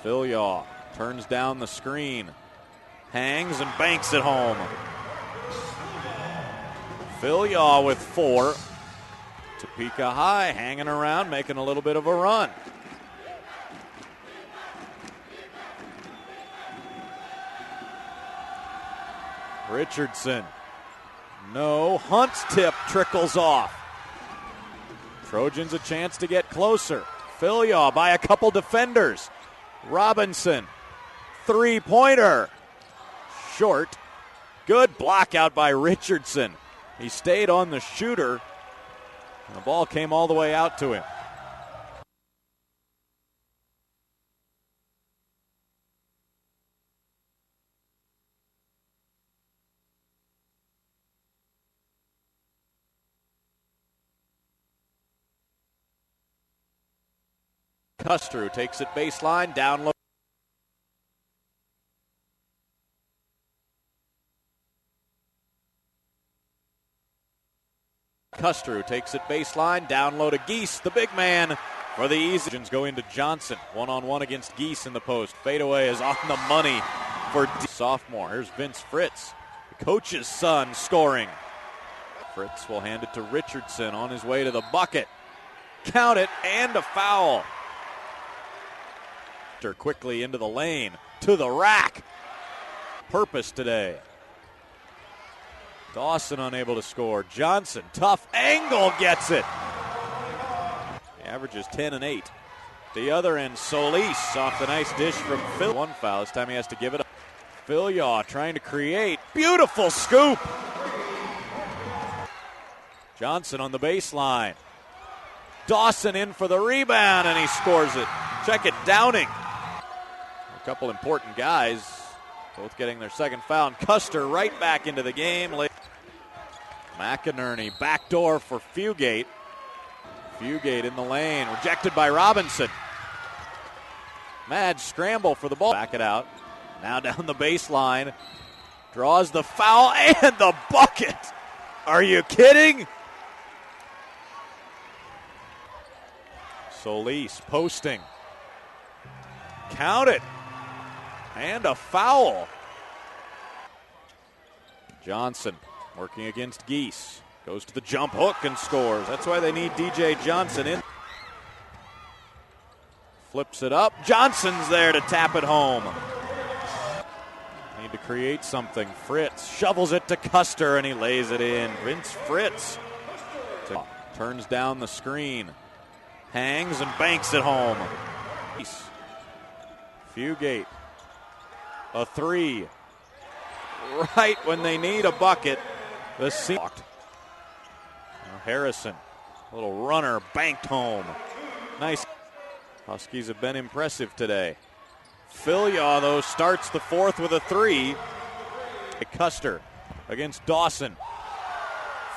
Philyaw turns down the screen, hangs and banks it home. Philyaw with 4. Topeka High hanging around, making a little bit of a run. Richardson. No. Hunt's tip trickles off. Trojans a chance to get closer. Philyaw by a couple defenders. Robinson. Three-pointer. Short. Good block out by Richardson. He stayed on the shooter, and the ball came all the way out to him. Custer takes it baseline, down low. Custer takes it baseline, down low to Geese, the big man for the easy. Go into Johnson, one-on-one against Geese in the post. Fadeaway is on the money for sophomore. Here's Vince Fritz, the coach's son, scoring. Fritz will hand it to Richardson on his way to the bucket. Count it, and a foul. Quickly into the lane, to the rack. Purpose today. Dawson unable to score. Johnson, tough angle, gets it. He averages 10 and 8. The other end, Solis off the nice dish from Phil. One foul, this time he has to give it up. Philyaw trying to create. Beautiful scoop. Johnson on the baseline. Dawson in for the rebound, and he scores it. Check it, Downing. A couple important guys, both getting their second foul. And Custer right back into the game. McInerney, backdoor for Fugate. Fugate in the lane, rejected by Robinson. Mad scramble for the ball. Back it out. Now down the baseline. Draws the foul and the bucket. Are you kidding? Solis posting. Count it. And a foul. Johnson working against Geese. Goes to the jump hook and scores. That's why they need DJ Johnson in. Flips it up. Johnson's there to tap it home. Need to create something. Fritz shovels it to Custer and he lays it in. Vince Fritz turns down the screen. Hangs and banks it home. Fugate. A 3. Right when they need a bucket. Harrison. A little runner banked home. Nice. Huskies have been impressive today. Philyaw, though, starts the fourth with a 3. Custer against Dawson.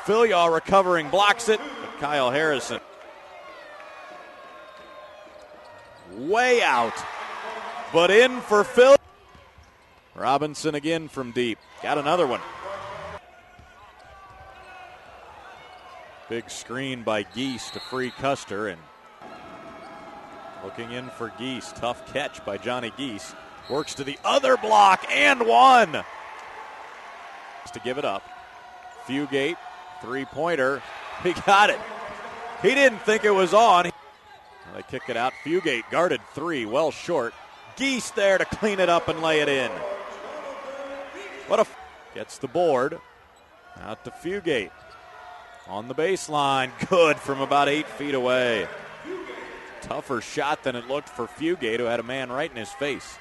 Philyaw recovering, blocks it. But Kyle Harrison. Way out. But in for Phil. Robinson again from deep. Got another one. Big screen by Geese to free Custer. And looking in for Geese. Tough catch by Johnny Geese. Works to the other block and one. To give it up. Fugate, three-pointer. He got it. He didn't think it was on. They kick it out. Fugate guarded 3, well short. Geese there to clean it up and lay it in. Gets the board. Out to Fugate. On the baseline. Good from about 8 feet away. Tougher shot than it looked for Fugate, who had a man right in his face.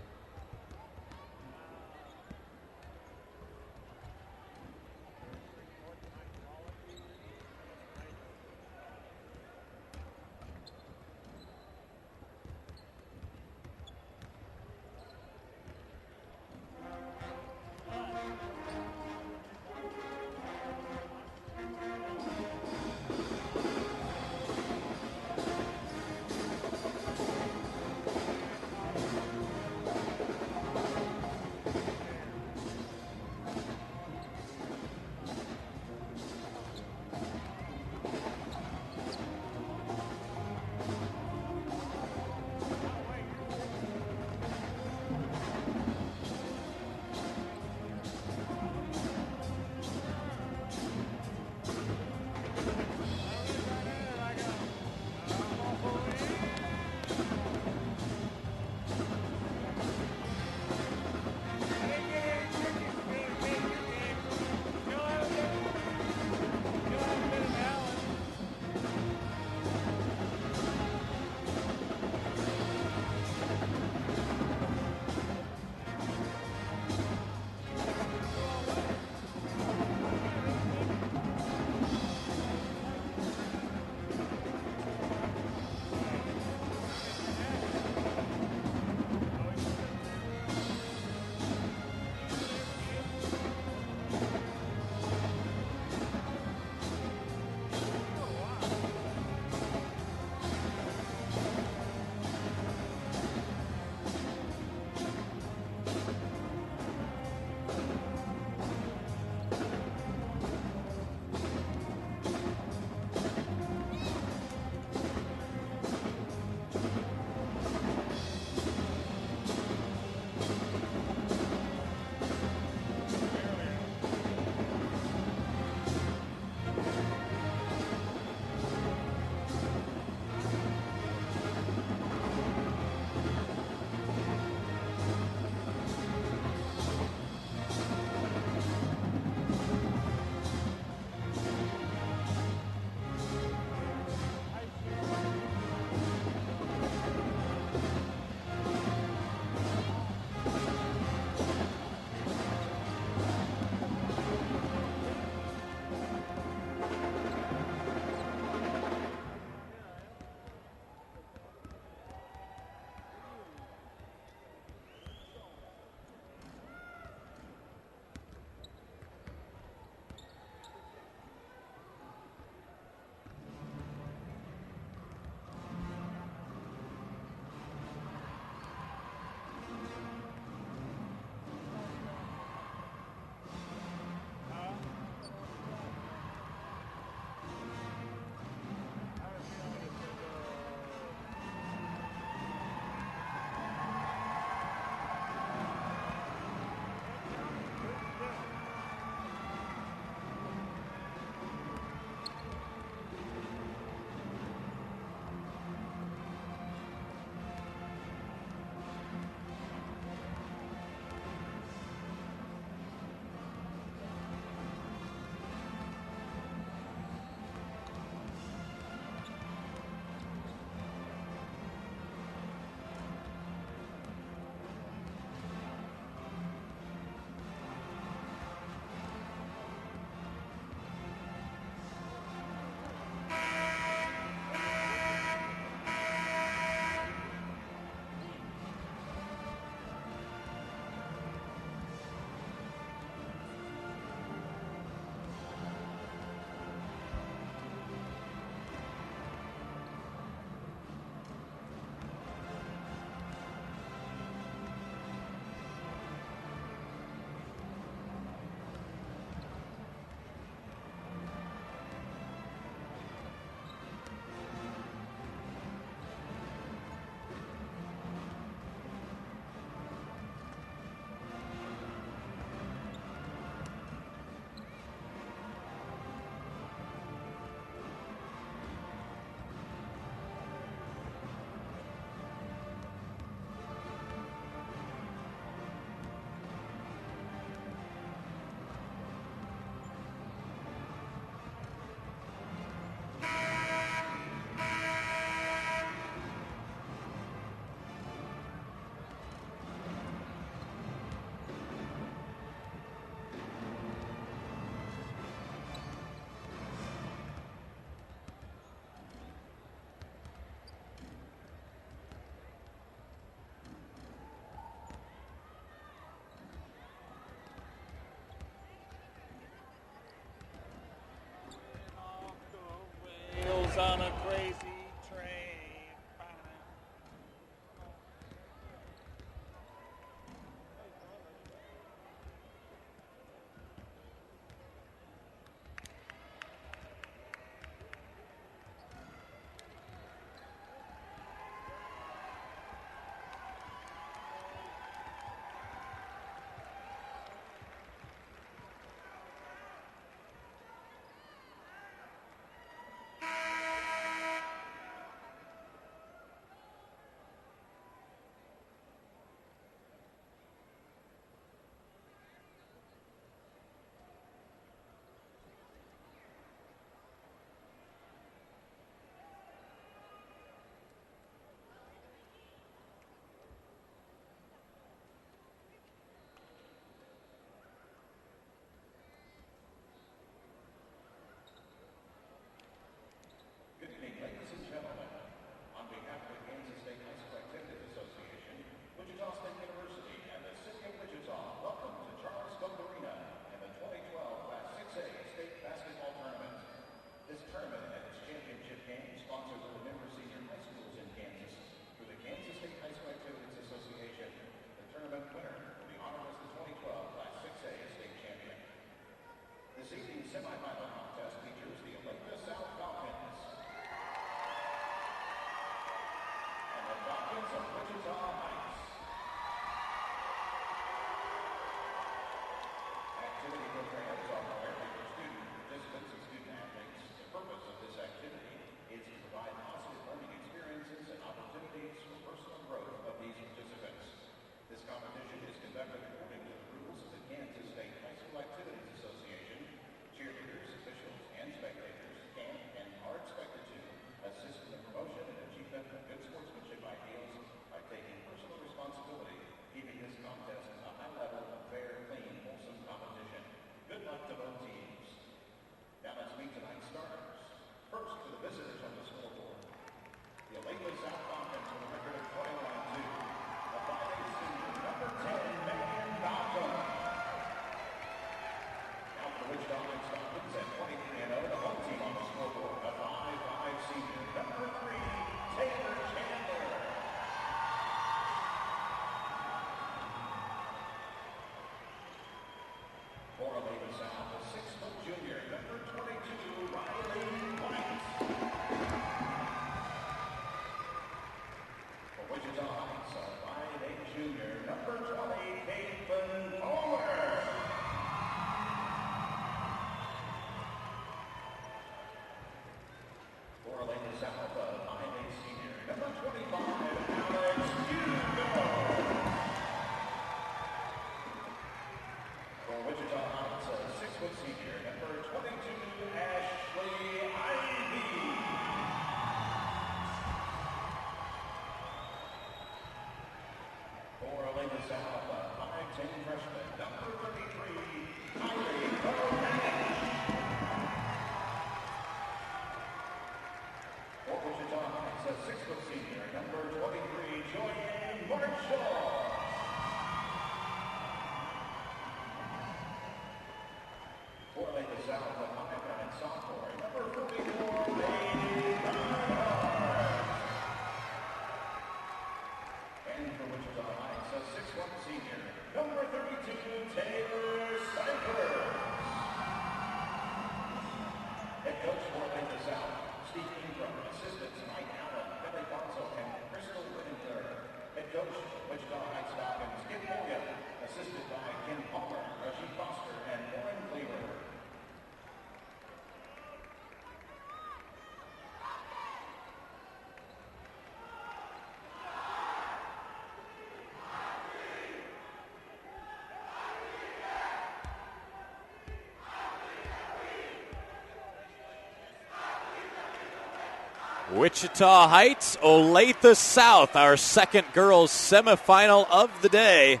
Wichita-Heights, Olathe-South, our second girls semifinal of the day.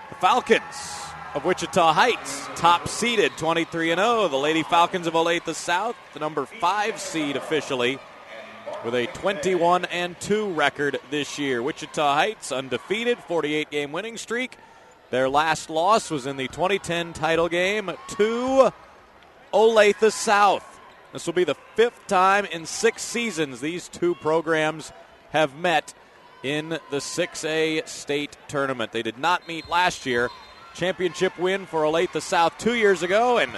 The Falcons of Wichita-Heights, top seeded 23-0. The Lady Falcons of Olathe-South, the number 5 seed officially, with a 21-2 record this year. Wichita-Heights undefeated, 48-game winning streak. Their last loss was in the 2010 title game to Olathe-South. This will be the 5th time in 6 seasons these two programs have met in the 6A state tournament. They did not meet last year. Championship win for Olathe-South 2 years ago, and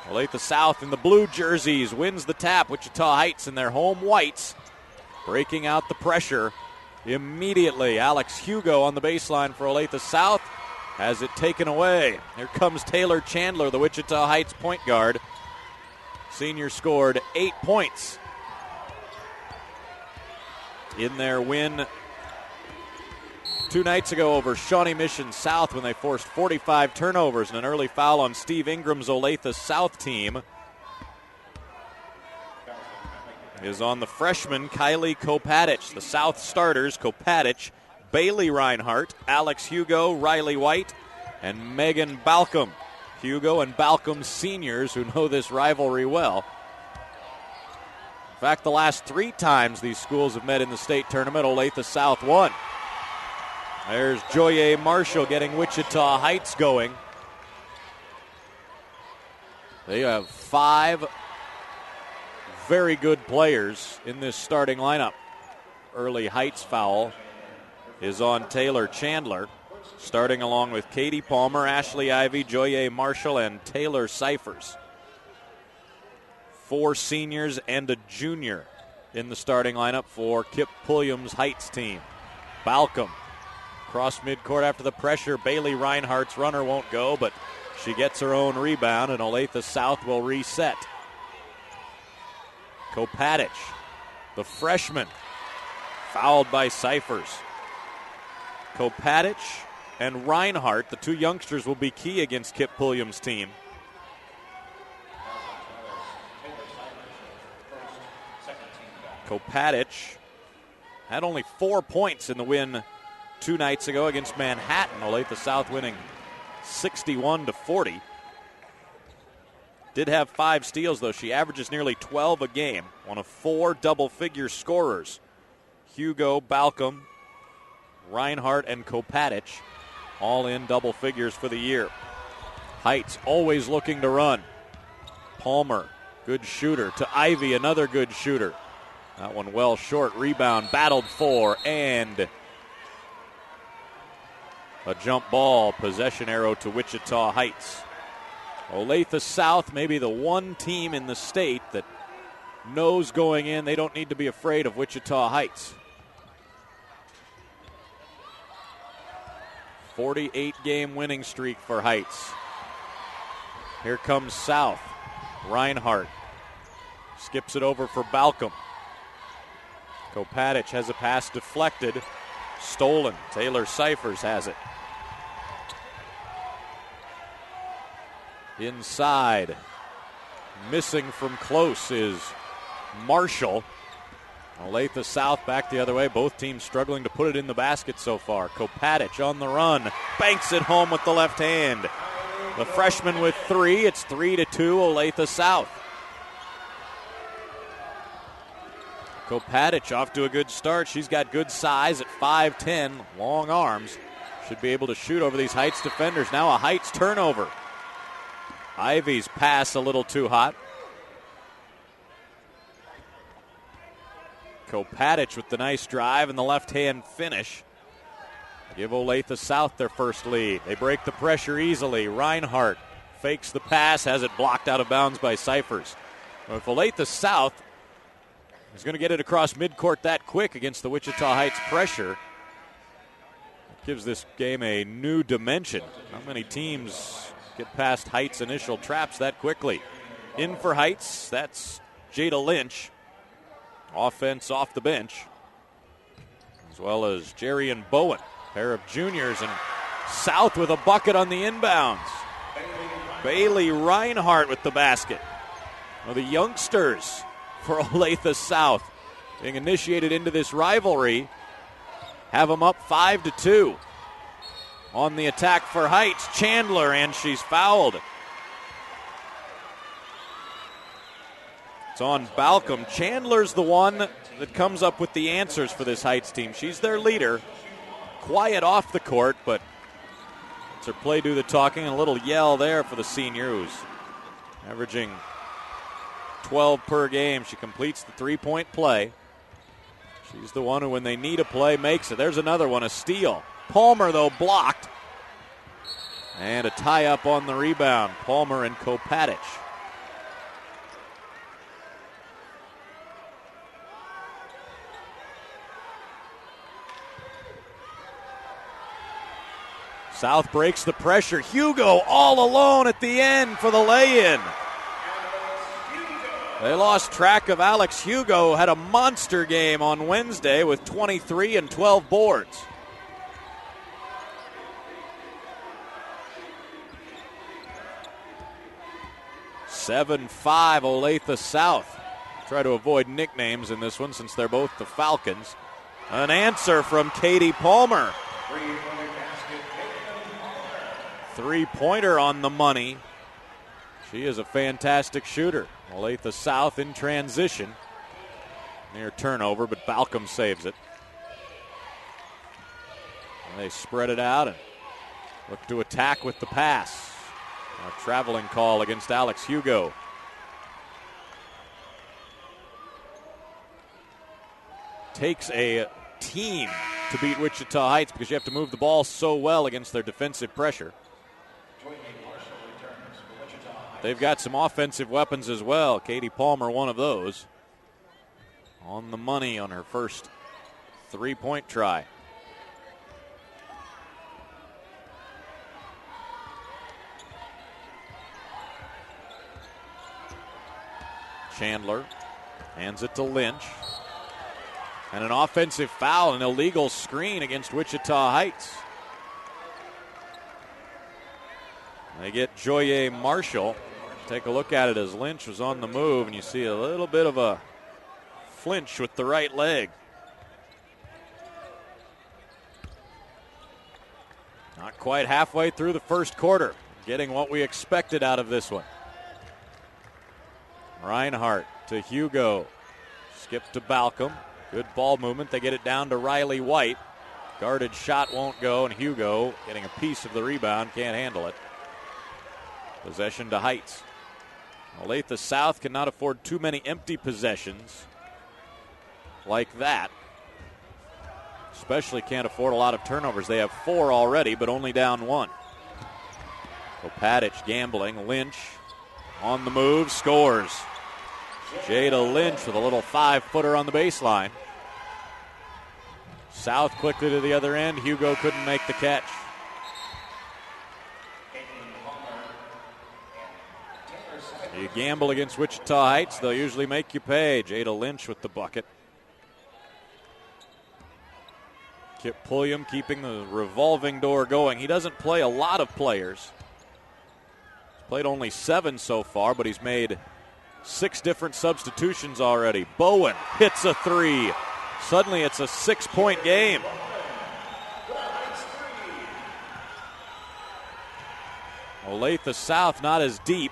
Olathe-South in the blue jerseys wins the tap. Wichita-Heights in their home whites, breaking out the pressure immediately. Alex Hugo on the baseline for Olathe-South has it taken away. Here comes Taylor Chandler, the Wichita-Heights point guard. Senior scored 8 points in their win 2 nights ago over Shawnee Mission South when they forced 45 turnovers and an early foul on Steve Ingram's Olathe-South team. Is on the freshman Kylie Kopatich. The South starters, Kopatich, Bailey Reinhart, Alex Hugo, Riley White, and Megan Balcom. Hugo and Balcom seniors who know this rivalry well. In fact, the last 3 times these schools have met in the state tournament, Olathe-South won. There's Joye Marshall getting Wichita-Heights going. They have 5 very good players in this starting lineup. Early Heights foul is on Taylor Chandler. Starting along with Katie Palmer, Ashley Ivy, Joye Marshall, and Taylor Cyphers. 4 seniors and a junior in the starting lineup for Kip Pulliam's Heights team. Balcom cross midcourt after the pressure. Bailey Reinhart's runner won't go, but she gets her own rebound, and Olathe-South will reset. Kopatich, the freshman, fouled by Cyphers. Kopatich and Reinhart, the 2 youngsters, will be key against Kip Pulliam's team. Kopatich had only 4 points in the win 2 nights ago against Manhattan. Olathe-South winning 61-40. Did have 5 steals, though. She averages nearly 12 a game. One of 4 double-figure scorers. Hugo, Balcom, Reinhart, and Kopatich, all in double figures for the year. Heights always looking to run. Palmer, good shooter. To Ivy, another good shooter. That one well short. Rebound, battled for, and a jump ball. Possession arrow to Wichita-Heights. Olathe-South may be the one team in the state that knows going in they don't need to be afraid of Wichita-Heights. 48-game winning streak for Heights. Here comes South. Reinhart skips it over for Balcom. Kopatich has a pass deflected. Stolen. Taylor Cyphers has it. Inside. Missing from close is Marshall. Olathe-South back the other way. Both teams struggling to put it in the basket so far. Kopatich on the run. Banks it home with the left hand. The freshman with 3. It's 3-2 Olathe-South. Kopatich off to a good start. She's got good size at 5'10", long arms. Should be able to shoot over these Heights defenders. Now a Heights turnover. Ivy's pass a little too hot. Kopatich with the nice drive and the left-hand finish. Give Olathe-South their first lead. They break the pressure easily. Reinhart fakes the pass, has it blocked out of bounds by Cyphers. Well, if Olathe-South is going to get it across midcourt that quick against the Wichita Heights pressure, it gives this game a new dimension. Not many teams get past Heights' initial traps that quickly. In for Heights, that's Jada Lynch. Offense off the bench, as well as Jerry and Bowen, pair of juniors, and South with a bucket on the inbounds. Bailey Reinhart with the basket. Well, the youngsters for Olathe-South being initiated into this rivalry, have them up 5-2. On the attack for Heights, Chandler, and she's fouled. It's on Balcom. Chandler's the one that comes up with the answers for this Heights team. She's their leader. Quiet off the court, but it's her play do the talking. A little yell there for the senior, who's averaging 12 per game. She completes the three-point play. She's the one who, when they need a play, makes it. There's another one, a steal. Palmer, though, blocked. And a tie-up on the rebound. Palmer and Kopatich. South breaks the pressure. Hugo all alone at the end for the lay-in. They lost track of Alex Hugo, had a monster game on Wednesday with 23 and 12 boards. (7-5) Olathe-South. Try to avoid nicknames in this one since they're both the Falcons. An answer from Katie Palmer. Three-pointer on the money. She is a fantastic shooter. Olathe-South in transition. Near turnover, but Balcom saves it. And they spread it out and look to attack with the pass. A traveling call against Alex Hugo. Takes a team to beat Wichita Heights because you have to move the ball so well against their defensive pressure. They've got some offensive weapons as well. Katie Palmer, one of those. On the money on her first three-point try. Chandler hands it to Lynch. And an offensive foul, an illegal screen against Wichita Heights. They get Joye Marshall. Take a look at it as Lynch was on the move, and you see a little bit of a flinch with the right leg. Not quite halfway through the first quarter. Getting what we expected out of this one. Reinhardt to Hugo. Skip to Balcom. Good ball movement. They get it down to Riley White. Guarded shot won't go, and Hugo getting a piece of the rebound. Can't handle it. Possession to Heights. Olathe-South cannot afford too many empty possessions like that. Especially can't afford a lot of turnovers. They have 4 already, but only down 1. Kopatich gambling. Lynch on the move, scores. Jada Lynch with a little 5-footer on the baseline. South quickly to the other end. Hugo couldn't make the catch. You gamble against Wichita Heights, they'll usually make you pay. Jada Lynch with the bucket. Kip Pulliam keeping the revolving door going. He doesn't play a lot of players. He's played only 7 so far, but he's made 6 different substitutions already. Bowen hits a 3. Suddenly it's a 6-point game. Olathe-South not as deep.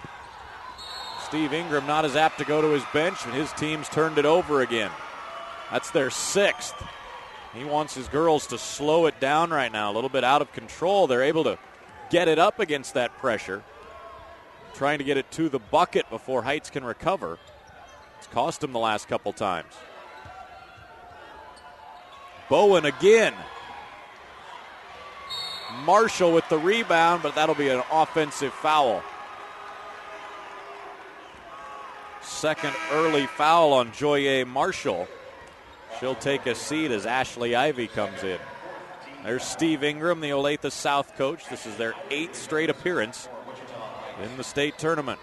Steve Ingram not as apt to go to his bench, and his team's turned it over again. That's their 6th. He wants his girls to slow it down right now, a little bit out of control. They're able to get it up against that pressure, trying to get it to the bucket before Heights can recover. It's cost them the last couple times. Bowen again. Marshall with the rebound, but that'll be an offensive foul. Second early foul on Joye Marshall. She'll take a seat as Ashley Ivy comes in. There's Steve Ingram, the Olathe-South coach. This is their 8th straight appearance in the state tournament.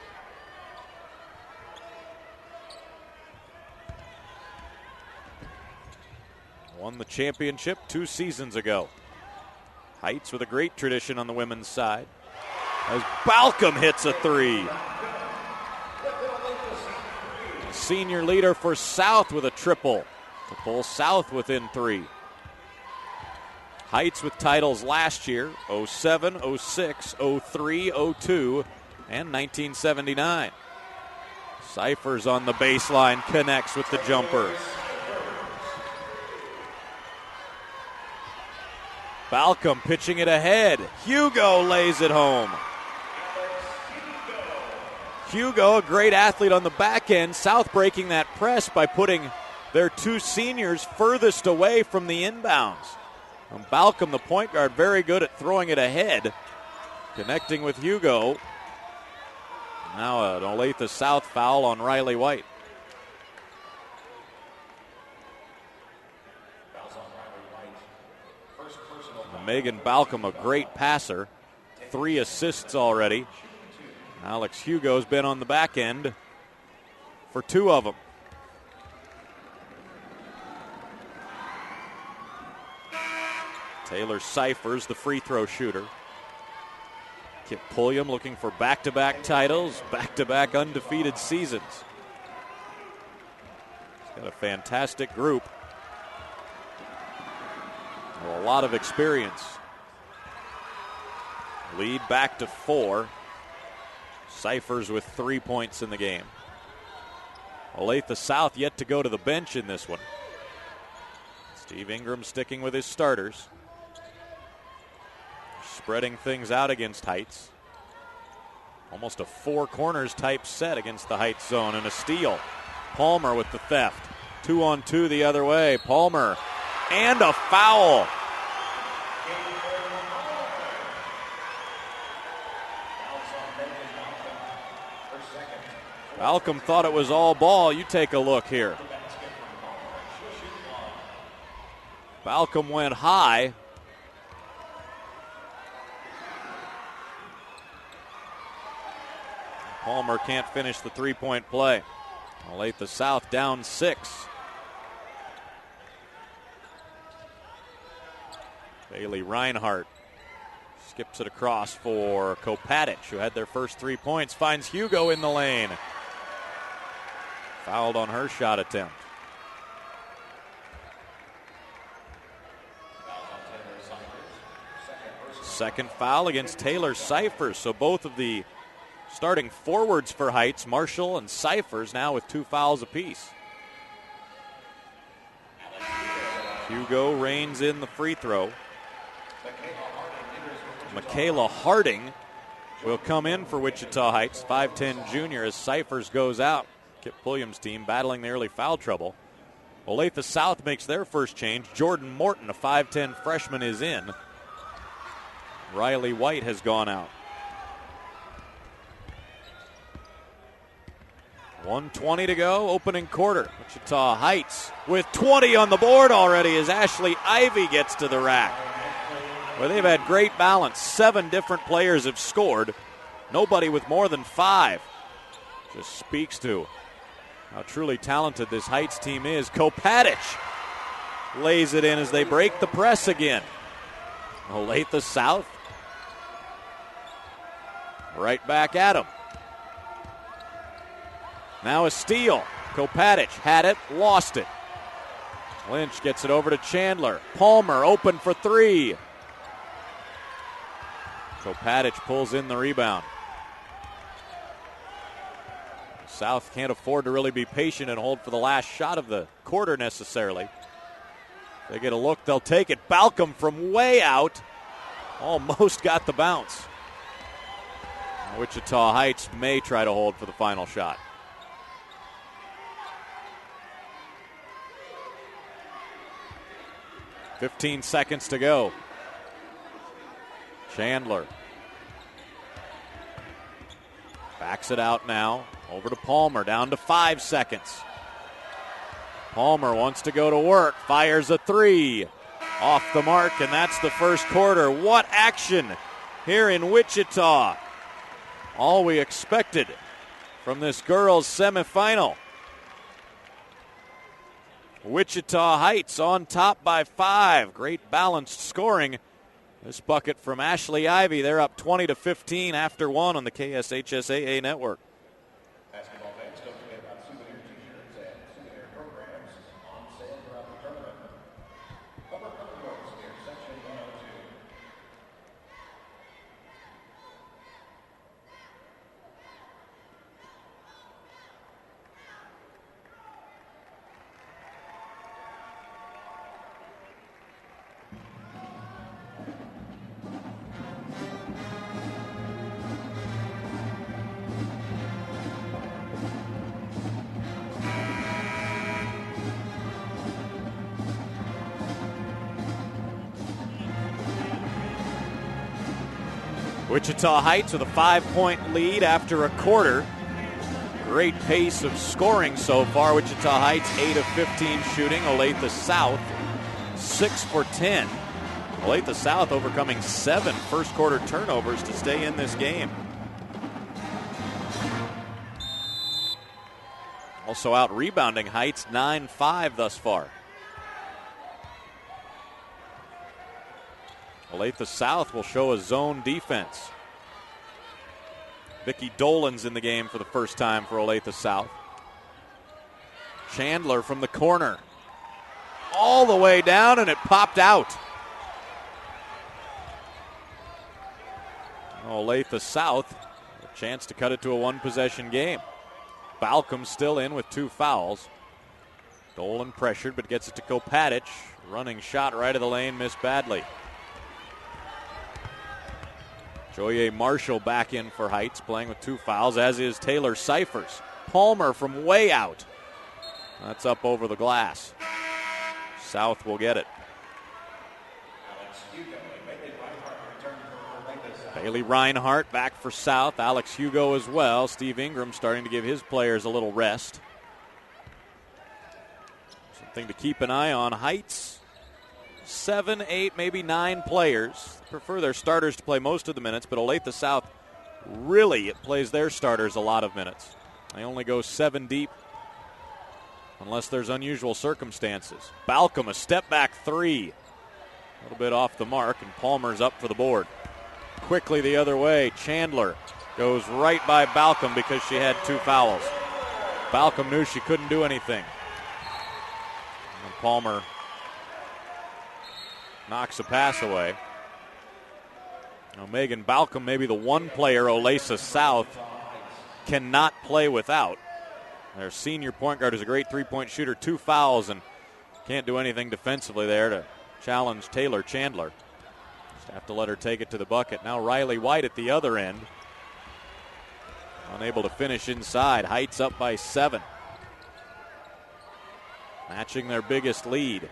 Won the championship 2 seasons ago. Heights with a great tradition on the women's side. As Balcom hits a 3. Senior leader for South with a triple. to pull South within 3. Heights with titles last year, 07, 06, 03, 02, and 1979. Cyphers on the baseline, connects with the jumper. Balcom pitching it ahead. Hugo lays it home. Hugo, a great athlete on the back end. South breaking that press by putting their 2 seniors furthest away from the inbounds. And Balcom, the point guard, very good at throwing it ahead. Connecting with Hugo. Now an Olathe-South foul on Riley White. Megan Balcom, a great passer. 3 assists already. Alex Hugo's been on the back end for 2 of them. Taylor Cyphers, the free throw shooter. Kip Pulliam looking for back-to-back titles, back-to-back undefeated seasons. He's got a fantastic group. A lot of experience. Lead back to 4. Cyphers with 3 points in the game. Olathe-South yet to go to the bench in this one. Steve Ingram sticking with his starters. Spreading things out against Heights. Almost a 4 corners type set against the Heights zone, and a steal. Palmer with the theft. 2-on-2 the other way. Palmer, and a foul. Balcom thought it was all ball. You take a look here. Balcom went high. Palmer can't finish the 3-point play. Olathe-South down 6. Bailey Reinhardt skips it across for Koch, who had their first 3 points. Finds Hugo in the lane. Fouled on her shot attempt. Second foul against Taylor Cyphers. So both of the starting forwards for Heights, Marshall and Cyphers, now with 2 fouls apiece. Hugo reins in the free throw. Michaela Harding will come in for Wichita Heights, 5'10 junior, as Cyphers goes out. Kip Pulliam's team battling the early foul trouble. Olathe-South makes their first change. Jordan Morton, a 5'10 freshman, is in. Riley White has gone out. 1:20 to go, opening quarter. Wichita Heights with 20 on the board already as Ashley Ivy gets to the rack. Well, they've had great balance. 7 different players have scored. Nobody with more than 5. Just speaks to how truly talented this Heights team is. Koch lays it in as they break the press again. Olathe-South right back at him. Now a steal. Koch had it, lost it. Lynch gets it over to Chandler. Palmer open for 3. Koch pulls in the rebound. South can't afford to really be patient and hold for the last shot of the quarter necessarily. If they get a look, they'll take it. Balcom from way out almost got the bounce. Wichita Heights may try to hold for the final shot. .15 seconds to go. Chandler backs it out now. Over to Palmer, down to 5 seconds. Palmer wants to go to work, fires a 3. Off the mark, and that's the first quarter. What action here in Wichita. All we expected from this girls' semifinal. Wichita Heights on top by 5. Great balanced scoring. This bucket from Ashley Ivy. They're up 20-15 after 1 on the KSHSAA network. Wichita-Heights with a 5-point lead after a quarter. Great pace of scoring so far. Wichita-Heights 8 of 15 shooting. Olathe-South 6 for 10. Olathe-South overcoming 7 first quarter turnovers to stay in this game. Also out rebounding Heights 9-5 thus far. Olathe-South will show a zone defense. Vicky Dolan's in the game for the first time for Olathe-South. Chandler from the corner. All the way down, and it popped out. Olathe-South, a chance to cut it to a one-possession game. Balcom still in with 2 fouls. Dolan pressured, but gets it to Kopatic. Running shot right of the lane, missed badly. Joye Marshall back in for Heights, playing with 2 fouls, as is Taylor Cyphers. Palmer from way out. That's up over the glass. South will get it. Bailey Reinhart back for South. Alex Hugo as well. Steve Ingram starting to give his players a little rest. Something to keep an eye on. Heights, 7, 8, maybe 9 players. Prefer their starters to play most of the minutes, but Olathe-South really plays their starters a lot of minutes. They only go 7 deep unless there's unusual circumstances. Balcom, a step-back 3. A little bit off the mark, and Palmer's up for the board. Quickly the other way, Chandler goes right by Balcom because she had 2 fouls. Balcom knew she couldn't do anything. And Palmer knocks a pass away. Now, Megan Balcom may be the one player Olathe-South cannot play without. Their senior point guard is a great 3-point shooter, 2 fouls, and can't do anything defensively there to challenge Taylor Chandler. Just have to let her take it to the bucket. Now Riley White at the other end. Unable to finish inside. Heights up by 7. Matching their biggest lead.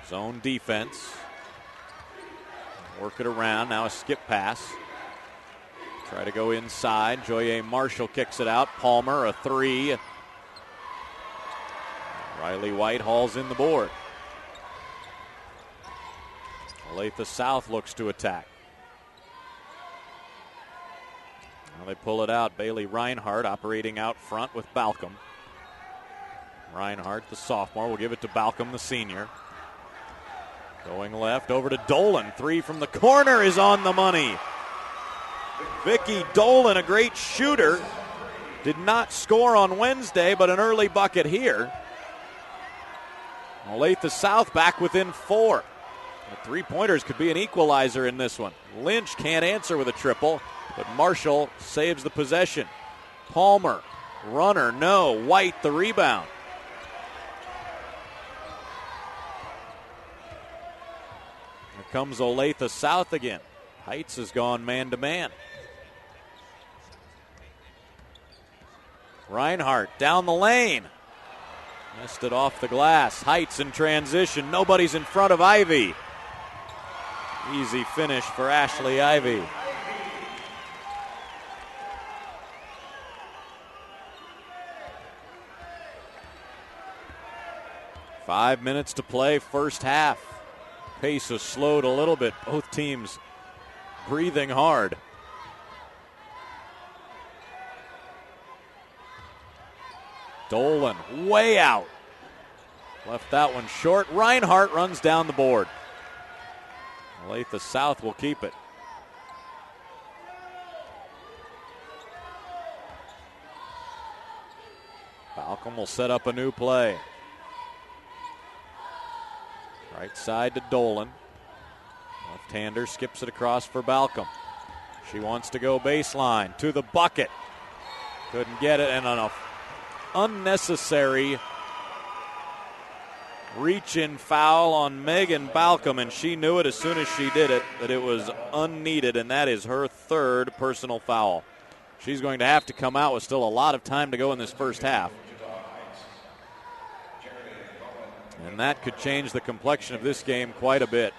Zone defense. Work it around. Now a skip pass. Try to go inside. Joye Marshall kicks it out. Palmer, a 3. Riley White hauls in the board. Olathe-South looks to attack. Now they pull it out. Bailey Reinhart operating out front with Balcom. Reinhart, the sophomore, will give it to Balcom, the senior. Going left, over to Dolan. 3 from the corner is on the money. Vicky Dolan, a great shooter. Did not score on Wednesday, but an early bucket here. Olathe-South back within 4. The 3-pointers could be an equalizer in this one. Lynch can't answer with a triple, but Marshall saves the possession. Palmer, runner, no. White, the rebound. Here comes Olathe-South again. Heights has gone man-to-man. Reinhart down the lane. Missed it off the glass. Heights in transition. Nobody's in front of Ivy. Easy finish for Ashley Ivy. Five minutes to play, first half. Pace has slowed a little bit. Both teams breathing hard. Dolan way out. Left that one short. Reinhart runs down the board. Olathe-South will keep it. Balcom will set up a new play. Right side to Dolan. Left-hander skips it across for Balcom. She wants to go baseline to the bucket. Couldn't get it, and an unnecessary reach-in foul on Megan Balcom, and she knew it as soon as she did it, that it was unneeded, and that is her third personal foul. She's going to have to come out with still a lot of time to go in this first half. And that could change the complexion of this game quite a bit.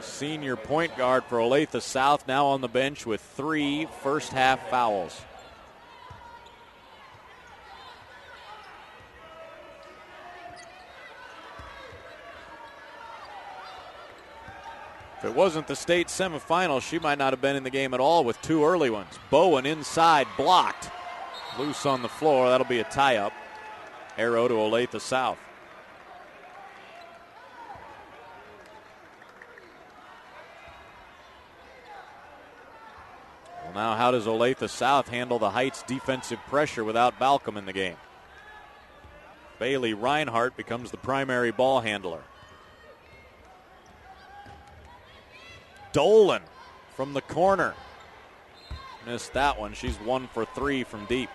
senior point guard for Olathe-South, now on the bench with 3 first-half fouls. If it wasn't the state semifinal, she might not have been in the game at all with 2 early ones. Bowen inside, blocked. Loose on the floor. That'll be a tie-up. Arrow to Olathe-South. Well, now how does Olathe-South handle the Heights defensive pressure without Balcom in the game? Bailey Reinhardt becomes the primary ball handler. Dolan from the corner. Missed that one. She's 1 for 3 from deep.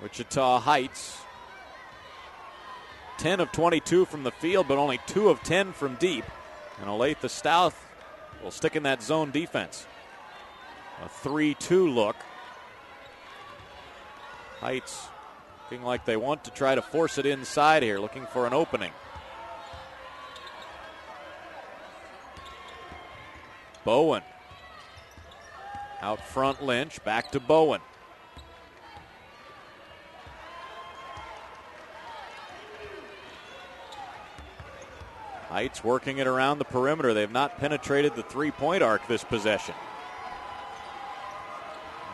Wichita-Heights, 10 of 22 from the field, but only 2 of 10 from deep. And Olathe-South will stick in that zone defense. A 3-2 look. Heights looking like they want to try to force it inside here, looking for an opening. Bowen. Out front Lynch, back to Bowen. Heights working it around the perimeter. They've not penetrated the three-point arc this possession.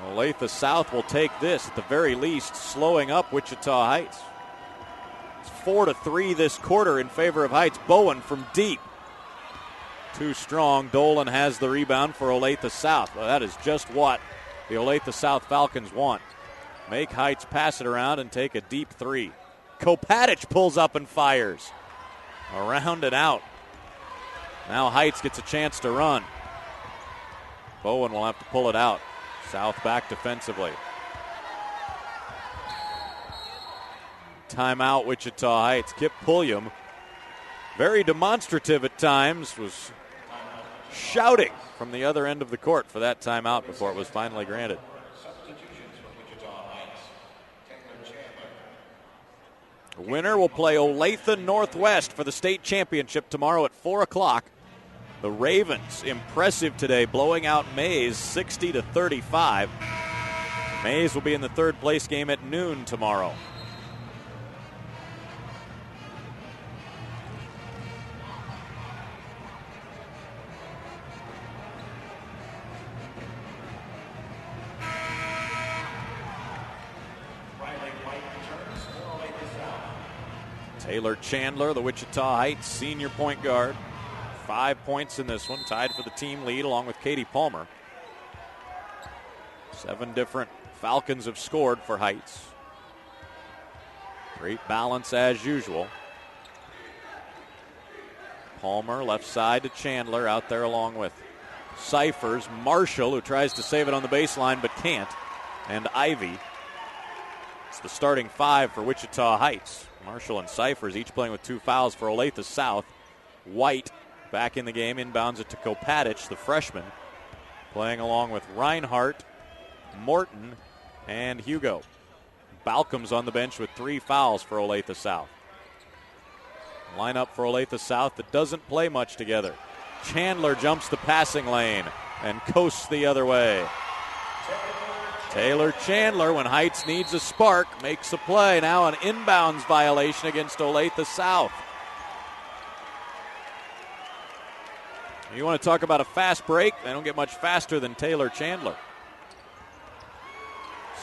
Olathe-South will take this, at the very least, slowing up Wichita-Heights. It's 4-3 this quarter in favor of Heights. Bowen from deep. Too strong. Dolan has the rebound for Olathe-South. Well, that is just what the Olathe-South Falcons want. Make Heights pass it around and take a deep 3. Kopatich pulls up and fires. Around and out. Now Heights gets a chance to run. Bowen will have to pull it out. South back defensively. Timeout, Wichita Heights. Kip Pulliam, very demonstrative at times, was shouting from the other end of the court for that timeout before it was finally granted. The winner will play Olathe Northwest for the state championship tomorrow at 4 o'clock. The Ravens, impressive today, blowing out Mays 60-35. Mays will be in the third place game at noon tomorrow. Taylor Chandler, the Wichita Heights senior point guard. 5 points in this one, tied for the team lead along with Katie Palmer. 7 different Falcons have scored for Heights. Great balance as usual. Palmer left side to Chandler, out there along with Cyphers. Marshall, who tries to save it on the baseline but can't. And Ivy. It's the starting 5 for Wichita Heights. Marshall and Cyphers each playing with 2 fouls for Olathe-South. White back in the game, inbounds it to Kopatich, the freshman, playing along with Reinhardt, Morton, and Hugo. Balcom's on the bench with 3 fouls for Olathe-South. Lineup for Olathe-South that doesn't play much together. Chandler jumps the passing lane and coasts the other way. Taylor Chandler, when Heights needs a spark, makes a play. Now an inbounds violation against Olathe-South. You want to talk about a fast break? They don't get much faster than Taylor Chandler.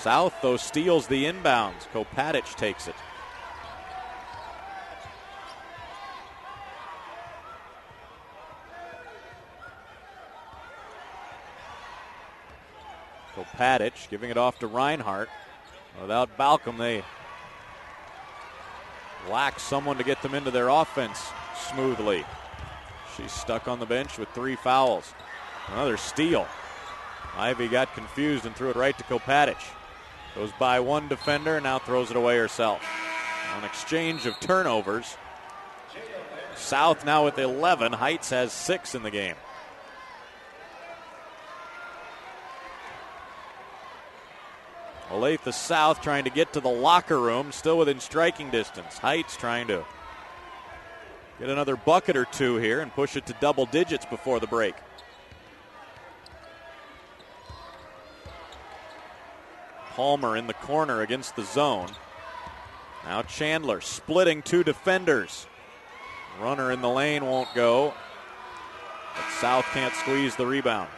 South, though, steals the inbounds. Kopatich takes it. Kopatich giving it off to Reinhardt. Without Balcom, they lack someone to get them into their offense smoothly. She's stuck on the bench with 3 fouls. Another steal. Ivy got confused and threw it right to Kopatich. Goes by one defender and now throws it away herself. An exchange of turnovers. South now with 11. Heights has 6 in the game. Olathe-South trying to get to the locker room, still within striking distance. Heights trying to get another bucket or two here and push it to double digits before the break. Palmer in the corner against the zone. Now Chandler splitting two defenders. Runner in the lane won't go, but South can't squeeze the rebound.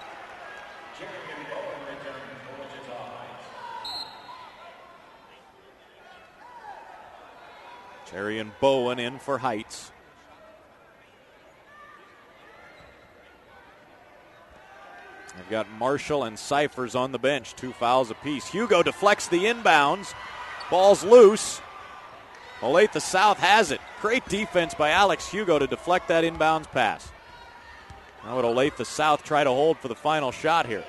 Jerry and Bowen in for Heights. They've got Marshall and Cyphers on the bench, 2 fouls apiece. Hugo deflects the inbounds. Ball's loose. Olathe-South has it. Great defense by Alex Hugo to deflect that inbounds pass. Now would Olathe-South try to hold for the final shot here.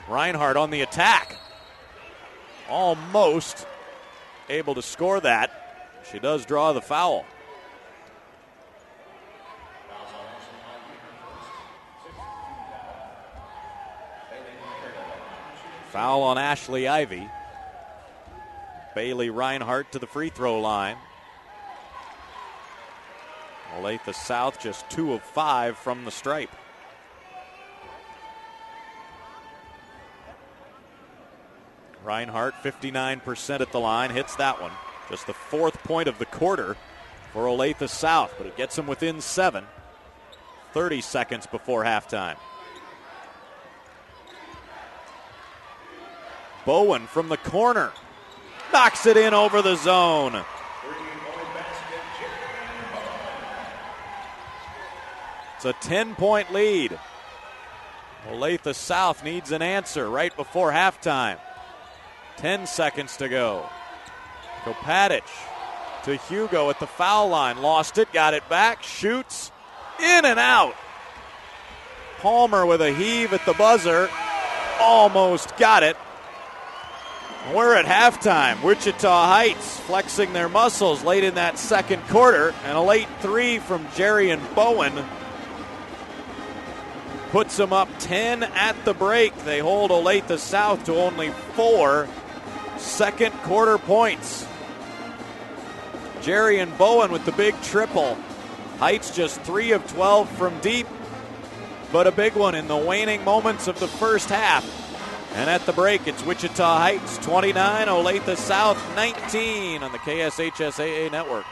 Reinhardt on the attack. Almost able to score that. She does draw the foul. Foul on Ashley Ivy. Bailey Reinhardt to the free throw line. Olathe-South just 2 of 5 from the stripe. Reinhardt 59% at the line, hits that one. Just the 4th point of the quarter for Olathe-South, but it gets them within 7. 30 seconds before halftime. Bowen from the corner. Knocks it in over the zone. It's a 10-point lead. Olathe-South needs an answer right before halftime. 10 seconds to go. Kopatic to Hugo at the foul line. Lost it, got it back, shoots, in and out. Palmer with a heave at the buzzer. Almost got it. We're at halftime. Wichita-Heights flexing their muscles late in that second quarter. And a late 3 from Jerry and Bowen puts them up 10 at the break. They hold Olathe-South to only 4 second quarter points. Jerry and Bowen with the big triple. Heights just 3 of 12 from deep, but a big one in the waning moments of the first half. And at the break, it's Wichita-Heights 29, Olathe-South 19 on the KSHSAA network.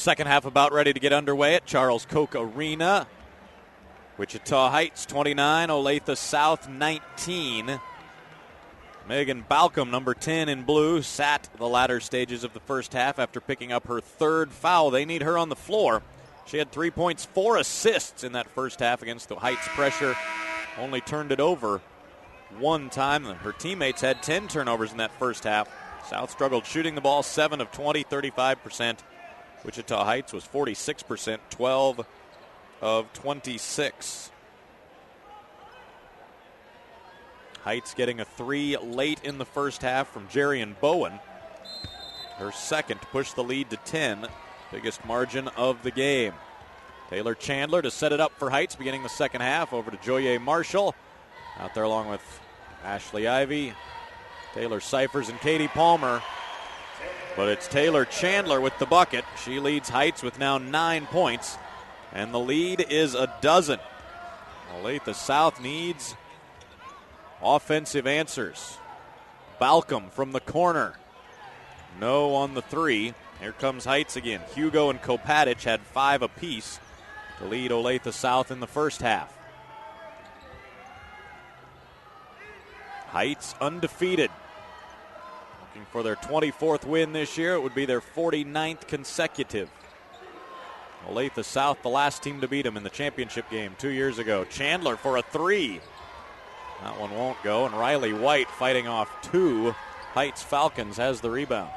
Second half about ready to get underway at Charles Koch Arena. Wichita-Heights 29, Olathe-South 19. Megan Balcom, number 10 in blue, sat the latter stages of the first half after picking up her third foul. They need her on the floor. She had 3 points, 4 assists in that first half against the Heights pressure. Only turned it over one time. Her teammates had 10 turnovers in that first half. South struggled shooting the ball, 7 of 20, 35%. Wichita Heights was 46%, 12 of 26. Heights getting a three late in the first half from Jerian Bowen. Her second to push the lead to 10, biggest margin of the game. Taylor Chandler to set it up for Heights beginning the second half. Over to Joye Marshall. Out there along with Ashley Ivy, Taylor Cyphers, and Katie Palmer. But it's Taylor Chandler with the bucket. She leads Heights with now 9 points, and the lead is a dozen. Olathe-South needs offensive answers. Balcom from the corner. No on the three. Here comes Heights again. Hugo and Kopatich had 5 apiece to lead Olathe-South in the first half. Heights undefeated. Looking for their 24th win this year. It would be their 49th consecutive. Olathe-South, the last team to beat them in the championship game 2 years ago. Chandler for a three. That one won't go, and Riley White fighting off 2 Heights Falcons has the rebound.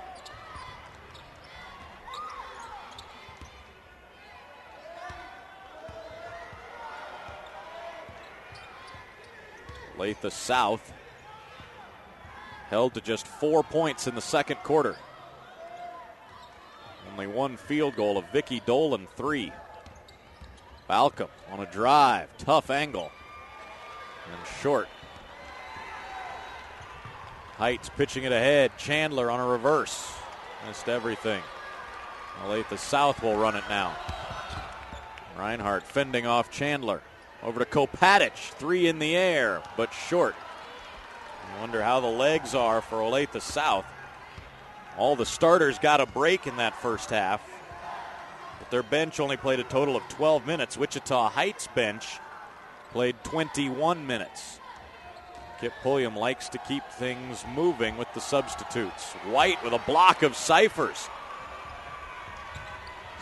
Olathe-South held to just 4 points in the second quarter. Only one field goal of Vicky Dolan, 3. Balcom on a drive, tough angle, and short. Heights pitching it ahead. Chandler on a reverse. Missed everything. Olathe-South will run it now. Reinhardt fending off Chandler. Over to Kopatich. 3 in the air, but short. I wonder how the legs are for Olathe-South. All the starters got a break in that first half, but their bench only played a total of 12 minutes. Wichita Heights bench played 21 minutes. Kip Pulliam likes to keep things moving with the substitutes. White with a block of Cyphers.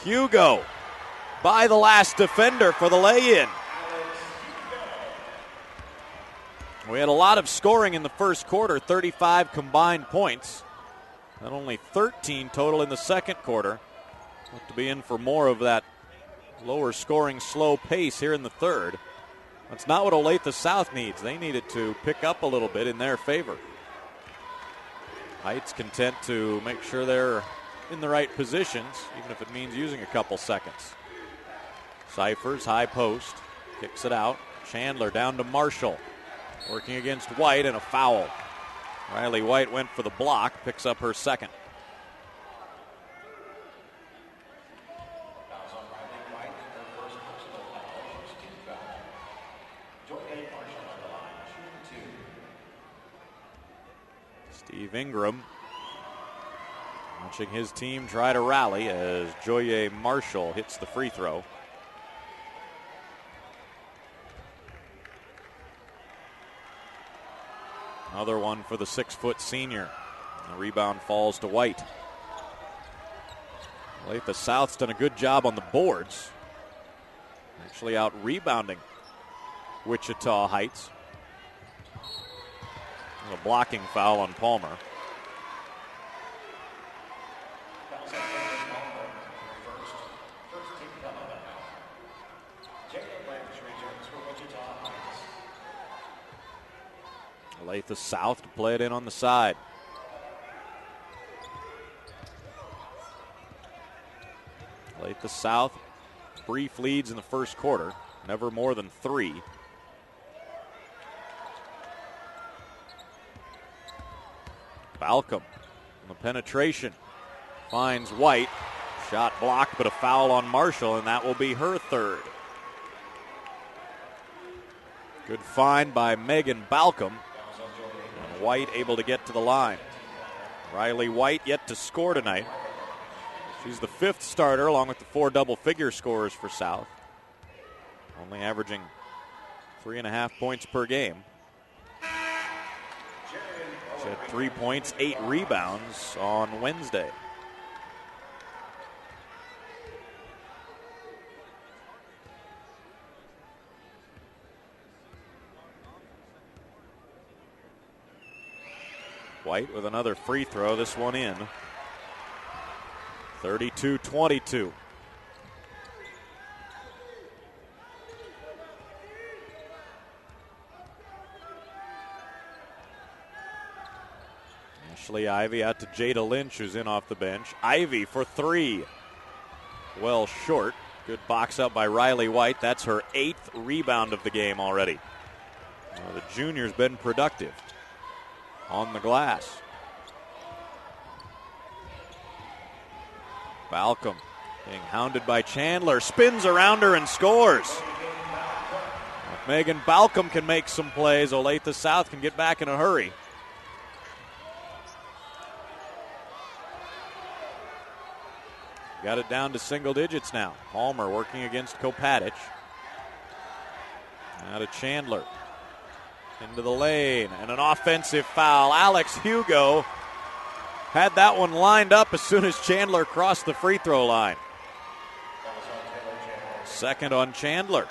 Hugo by the last defender for the lay-in. We had a lot of scoring in the first quarter, 35 combined points, and only 13 total in the second quarter. Look to be in for more of that lower scoring, slow pace here in the third. That's not what Olathe-South needs. They needed to pick up a little bit in their favor. Heights content to make sure they're in the right positions, even if it means using a couple seconds. Cyphers, high post, kicks it out. Chandler down to Marshall. Working against White, and a foul. Riley White went for the block, picks up her second. Steve Ingram watching his team try to rally as Joye Marshall hits the free throw. Another one for the 6-foot senior. The rebound falls to White. Olathe-South's done a good job on the boards. Actually out rebounding Wichita Heights. A blocking foul on Palmer. Olathe-South to play it in on the side. Olathe-South, brief leads in the first quarter, never more than 3. Balcom on the penetration finds White. Shot blocked, but a foul on Marshall, and that will be her third. Good find by Megan Balcom. And White able to get to the line. Riley White yet to score tonight. She's the 5th starter along with the 4 double-figure scorers for South. Only averaging 3.5 points per game. She had 3 points, 8 rebounds on Wednesday. White with another free throw, this one in. 32-22. Ashley Ivy out to Jada Lynch, who's in off the bench. Ivy for 3. Well short. Good box up by Riley White. That's her 8th rebound of the game already. The junior's been productive on the glass. Balcom being hounded by Chandler. Spins around her and scores. If Megan Balcom can make some plays, Olathe-South can get back in a hurry. Got it down to single digits now. Palmer working against Kopatich. Now to Chandler. Into the lane, and an offensive foul. Alex Hugo had that one lined up as soon as Chandler crossed the free throw line. Second on Chandler.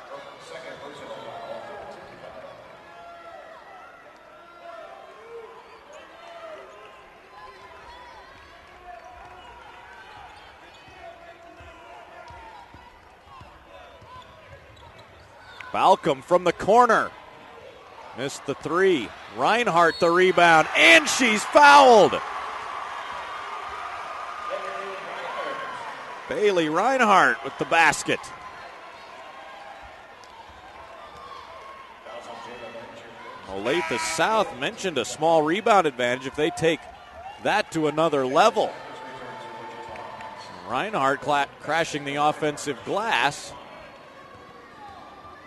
Balcom from the corner. Missed the 3. Reinhardt the rebound, and she's fouled. Bailey Reinhardt with the basket. Olathe-South mentioned a small rebound advantage if they take that to another level. Reinhardt crashing the offensive glass.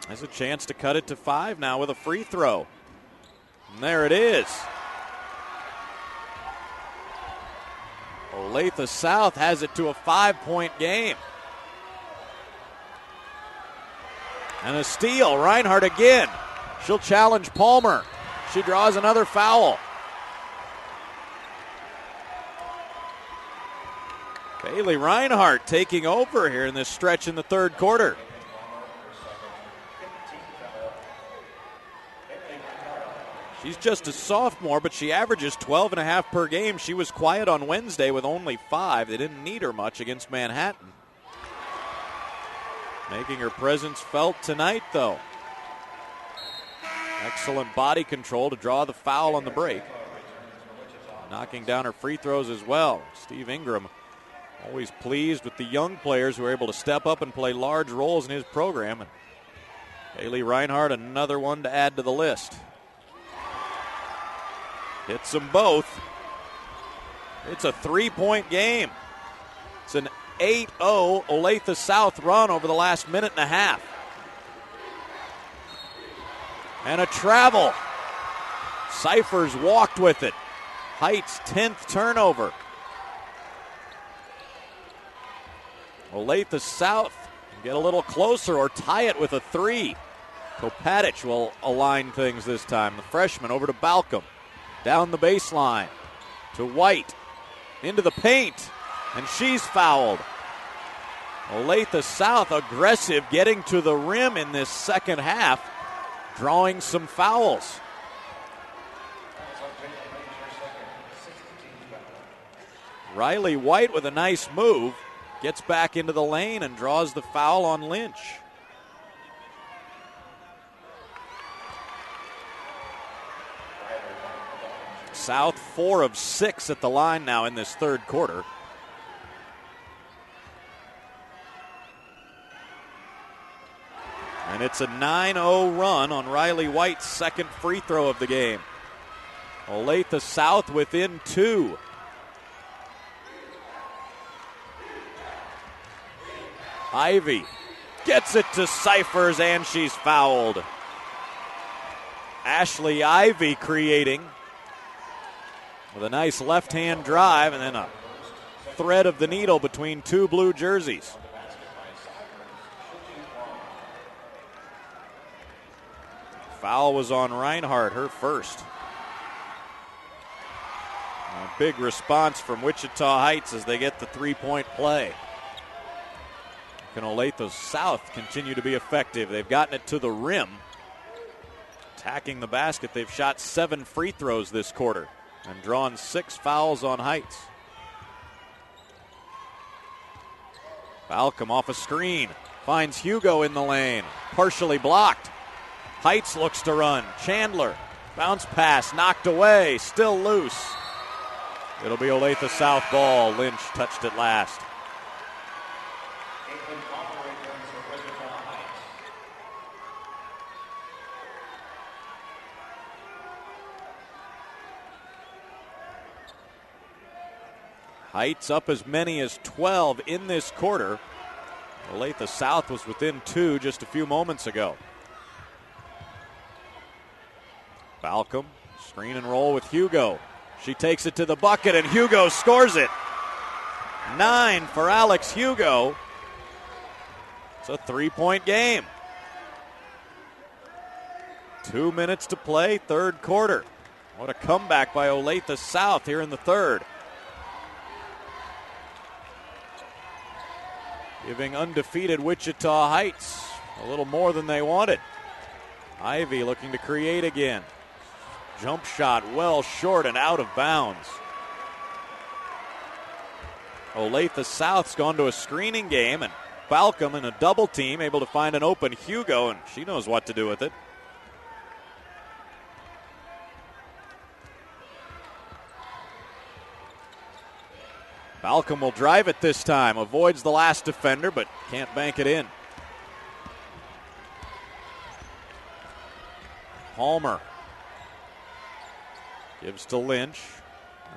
Has a chance to cut it to 5 now with a free throw. And there it is. Olathe-South has it to a 5-point game. And a steal. Reinhardt again. She'll challenge Palmer. She draws another foul. Bailey Reinhardt taking over here in this stretch in the third quarter. She's just a sophomore, but she averages 12.5 per game. She was quiet on Wednesday with only 5. They didn't need her much against Manhattan. Making her presence felt tonight, though. Excellent body control to draw the foul on the break. Knocking down her free throws as well. Steve Ingram always pleased with the young players who are able to step up and play large roles in his program. And Bailey Reinhardt, another one to add to the list. Hits them both. It's a 3-point game. It's an 8-0 Olathe-South run over the last minute and a half. And a travel. Cyphers walked with it. Heights' 10th turnover. Olathe-South can get a little closer or tie it with a 3. Kopatich will align things this time. The freshman over to Balcom. Down the baseline to White. Into the paint. And she's fouled. Olathe-South aggressive, getting to the rim in this second half, drawing some fouls. Riley White with a nice move. Gets back into the lane and draws the foul on Lynch. South 4 of 6 at the line now in this third quarter. And it's a 9-0 run on Riley White's second free throw of the game. Olathe-South within 2. Ivy gets it to Cyphers, and she's fouled. Ashley Ivy creating with a nice left-hand drive, and then a thread of the needle between two blue jerseys. Foul was on Reinhardt, her first. A big response from Wichita-Heights as they get the three-point play. Can Olathe-South continue to be effective? They've gotten it to the rim. Attacking the basket, they've shot 7 free throws this quarter and drawn 6 fouls on Heights. Balcom off a screen, finds Hugo in the lane, partially blocked. Heights looks to run. Chandler, bounce pass, knocked away, still loose. It'll be Olathe-South ball. Lynch touched it last. Heights up as many as 12 in this quarter. Olathe-South was within 2 just a few moments ago. Balcom, screen and roll with Hugo. She takes it to the bucket, and Hugo scores it. 9 for Alex Hugo. It's a 3-point game. 2 minutes to play, third quarter. What a comeback by Olathe-South here in the third. Giving undefeated Wichita-Heights a little more than they wanted. Ivy looking to create again. Jump shot well short and out of bounds. Olathe-South's gone to a screening game, and Balcom in a double team able to find an open Hugo, and she knows what to do with it. Balcom will drive it this time, avoids the last defender, but can't bank it in. Palmer gives to Lynch.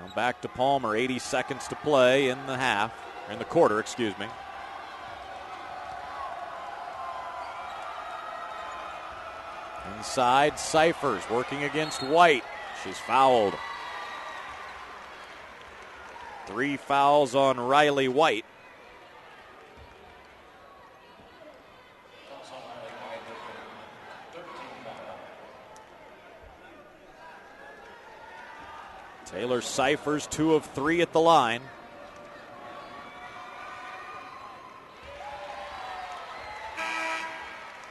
Now back to Palmer, 80 seconds to play in the quarter, excuse me. Inside, Cyphers working against White. She's fouled. 3 fouls on Riley White. Taylor Cyphers, 2 of 3 at the line.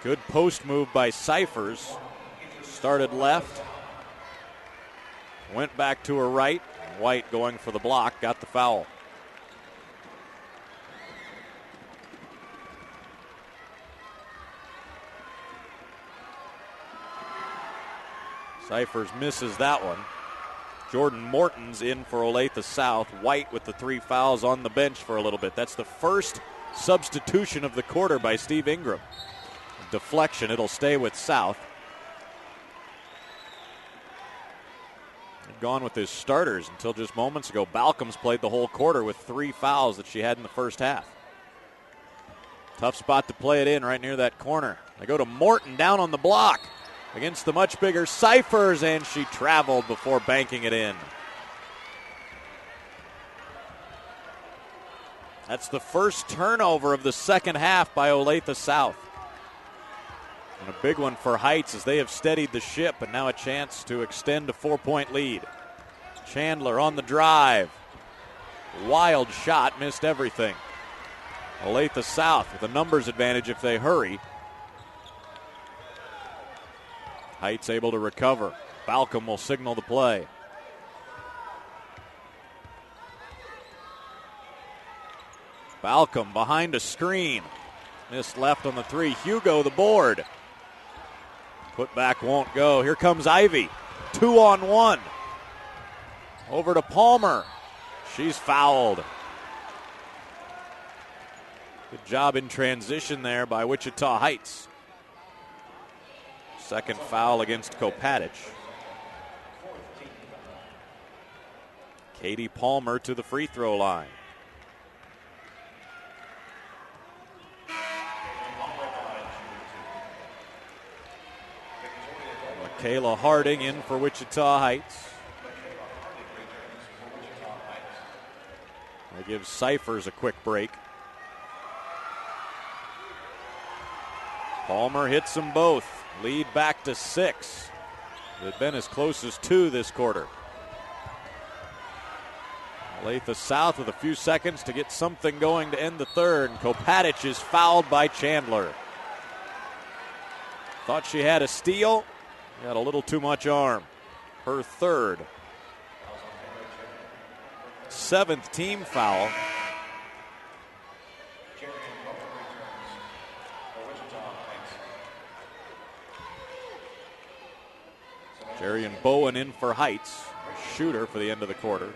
Good post move by Cyphers. Started left. Went back to her right. White going for the block, got the foul. Cyphers misses that one. Jordan Morton's in for Olathe-South. White with the 3 fouls on the bench for a little bit. That's the first substitution of the quarter by Steve Ingram. Deflection, it'll stay with South. He'd gone with his starters until just moments ago. Balcom's played the whole quarter with 3 fouls that she had in the first half. Tough spot to play it in right near that corner. They go to Morton down on the block against the much bigger Cyphers, and she traveled before banking it in. That's the first turnover of the second half by Olathe-South. And a big one for Heights as they have steadied the ship, and now a chance to extend a 4-point lead. Chandler on the drive. Wild shot, missed everything. Olathe-South with a numbers advantage if they hurry. Heights able to recover. Balcom will signal the play. Balcom behind a screen. Missed left on the 3. Hugo the board. Put back won't go. Here comes Ivy. 2-on-1. Over to Palmer. She's fouled. Good job in transition there by Wichita-Heights. Second foul against Koch. Katie Palmer to the free throw line. Kayla Harding in for Wichita-Heights. They give Cyphers a quick break. Palmer hits them both. Lead back to 6. They've been as close as 2 this quarter. Olathe-South with a few seconds to get something going to end the third. Koch is fouled by Chandler. Thought she had a steal. Got a little too much arm. Her third. 7th team foul. Jerry and Bowen in for Heights. Shooter for the end of the quarter.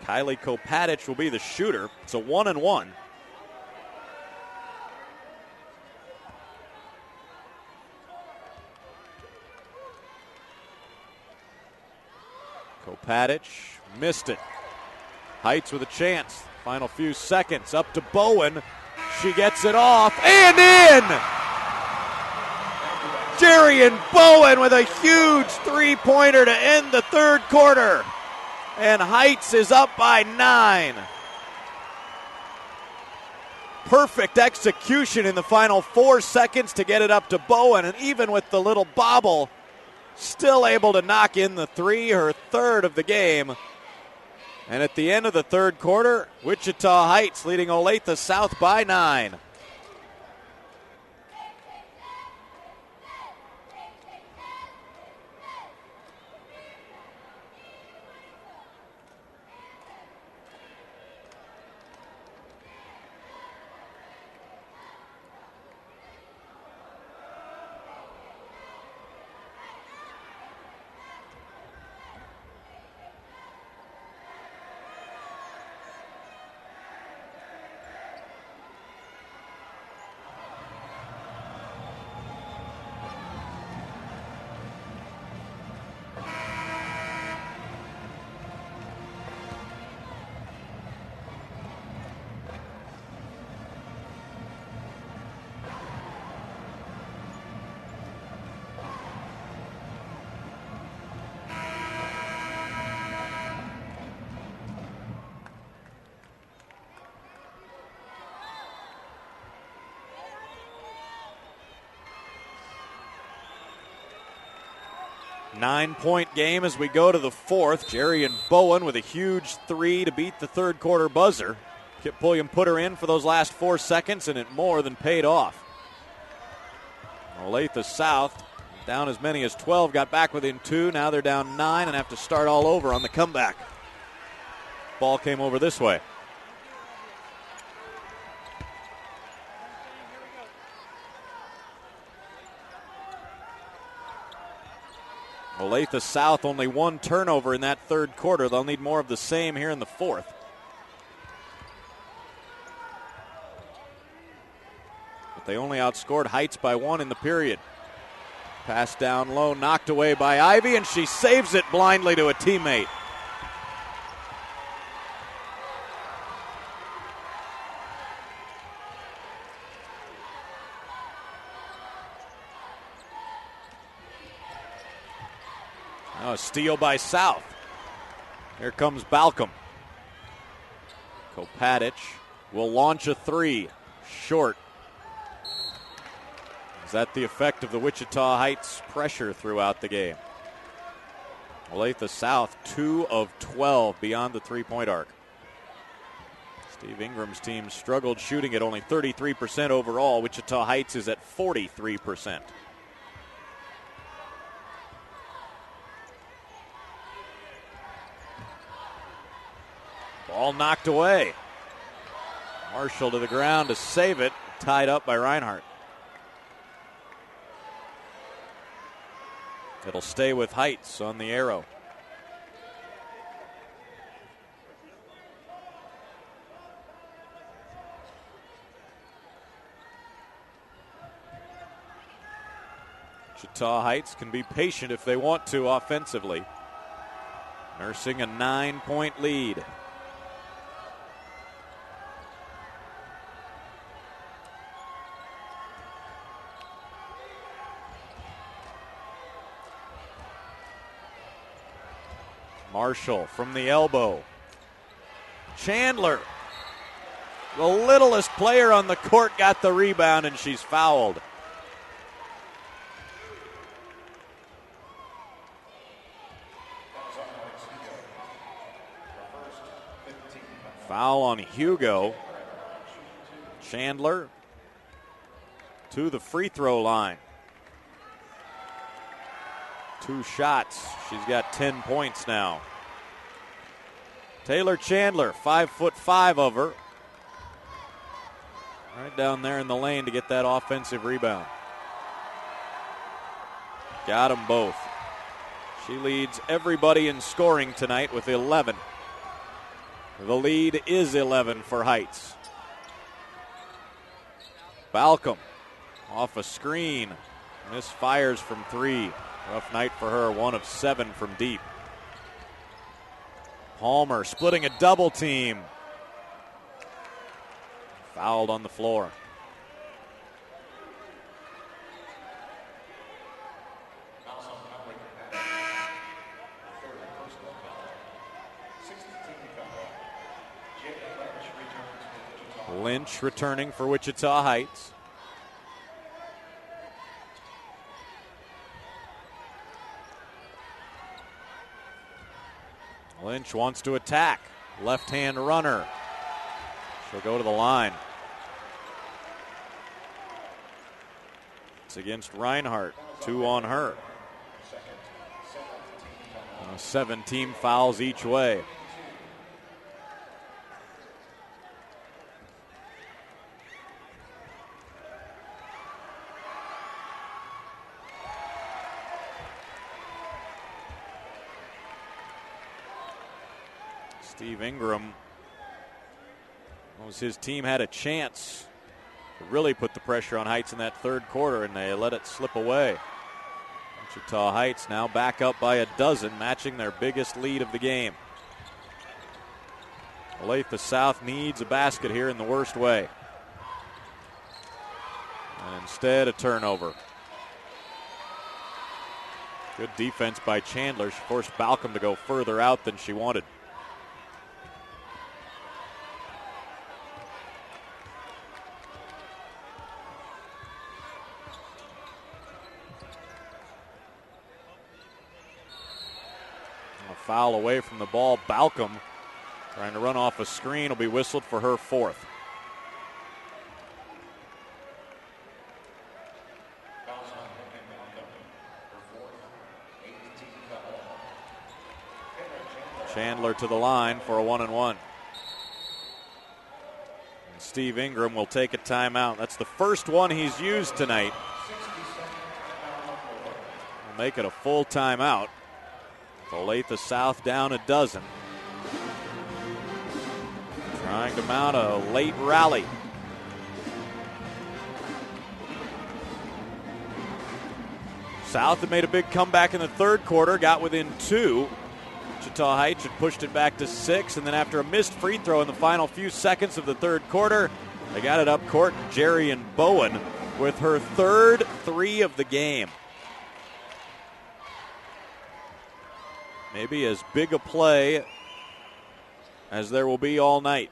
Kylie Koch will be the shooter. It's a 1-1. Koch missed it. Heights with a chance. Final few seconds. Up to Bowen. She gets it off and in! Jerry and Bowen with a huge three-pointer to end the third quarter. And Heights is up by 9. Perfect execution in the final 4 seconds to get it up to Bowen. And even with the little bobble, still able to knock in the 3, her third of the game. And at the end of the third quarter, Wichita-Heights leading Olathe-South by 9. Nine-point game as we go to the fourth. Jerry and Bowen with a huge 3 to beat the third quarter buzzer. Kip Pulliam put her in for those last 4 seconds, and it more than paid off. Olathe-South down as many as 12, got back within 2. Now they're down 9 and have to start all over on the comeback. Ball came over this way. Olathe-South only 1 turnover in that third quarter. They'll need more of the same here in the fourth. But they only outscored Heights by 1 in the period. Pass down low, knocked away by Ivy, and she saves it blindly to a teammate. Now a steal by South. Here comes Balcom. Koch will launch a 3. Short. Is that the effect of the Wichita Heights pressure throughout the game? Olathe-South 2 of 12 beyond the three-point arc. Steve Ingram's team struggled shooting at only 33% overall. Wichita Heights is at 43%. Ball knocked away. Marshall to the ground to save it. Tied up by Reinhardt. It'll stay with Heights on the arrow. Wichita Heights can be patient if they want to offensively. Nursing a 9-point lead. Marshall from the elbow. Chandler, the littlest player on the court, got the rebound, and she's fouled. Foul on Hugo. Chandler to the free throw line. 2 shots. She's got 10 points now. Taylor Chandler, 5'5" of her. Right down there in the lane to get that offensive rebound. Got them both. She leads everybody in scoring tonight with 11. The lead is 11 for Heights. Balcom off a screen. Misfires from 3. Rough night for her, 1 of 7 from deep. Palmer splitting a double team. Fouled on the floor. Lynch returning for Wichita Heights. Lynch wants to attack. Left-hand runner. She'll go to the line. It's against Reinhardt. 2 on her. 7 team fouls each way. Steve Ingram, his team had a chance to really put the pressure on Heights in that third quarter, and they let it slip away. Wichita Heights now back up by a dozen, matching their biggest lead of the game. Olathe-South needs a basket here in the worst way. And instead, a turnover. Good defense by Chandler. She forced Balcom to go further out than she wanted. Foul away from the ball. Balcom trying to run off a screen will be whistled for her 4th. Chandler to the line for a 1-and-1. And Steve Ingram will take a timeout. That's the first one he's used tonight. We'll make it a full timeout. Olathe-South down a dozen. Trying to mount a late rally. South had made a big comeback in the third quarter, got within 2. Wichita Heights had pushed it back to 6, and then after a missed free throw in the final few seconds of the third quarter, they got it up court. Jerry and Bowen with her 3rd 3 of the game. Maybe as big a play as there will be all night.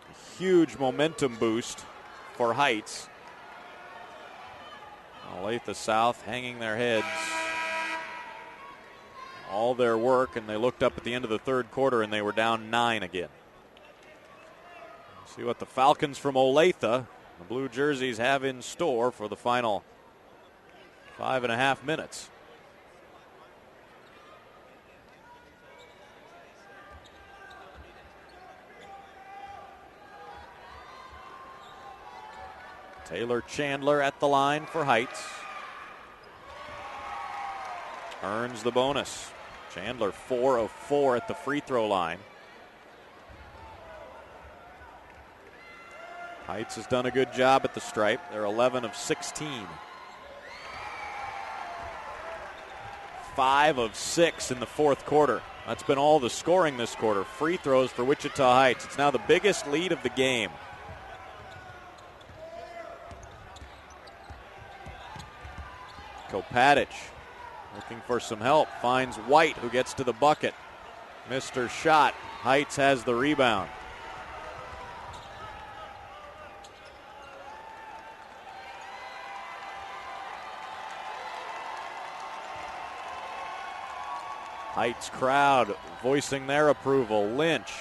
A huge momentum boost for Heights. Olathe-South hanging their heads. All their work, and they looked up at the end of the third quarter and they were down 9 again. See what the Falcons from Olathe, the blue jerseys, have in store for the final 5.5 minutes. Taylor Chandler at the line for Heights. Earns the bonus. Chandler 4 of 4 at the free throw line. Heights has done a good job at the stripe. They're 11 of 16. 5 of 6 in the fourth quarter. That's been all the scoring this quarter. Free throws for Wichita Heights. It's now the biggest lead of the game. Kopatic Looking for some help. Finds White, who gets to the bucket. Missed her shot. Heights has the rebound. Heights crowd voicing their approval. Lynch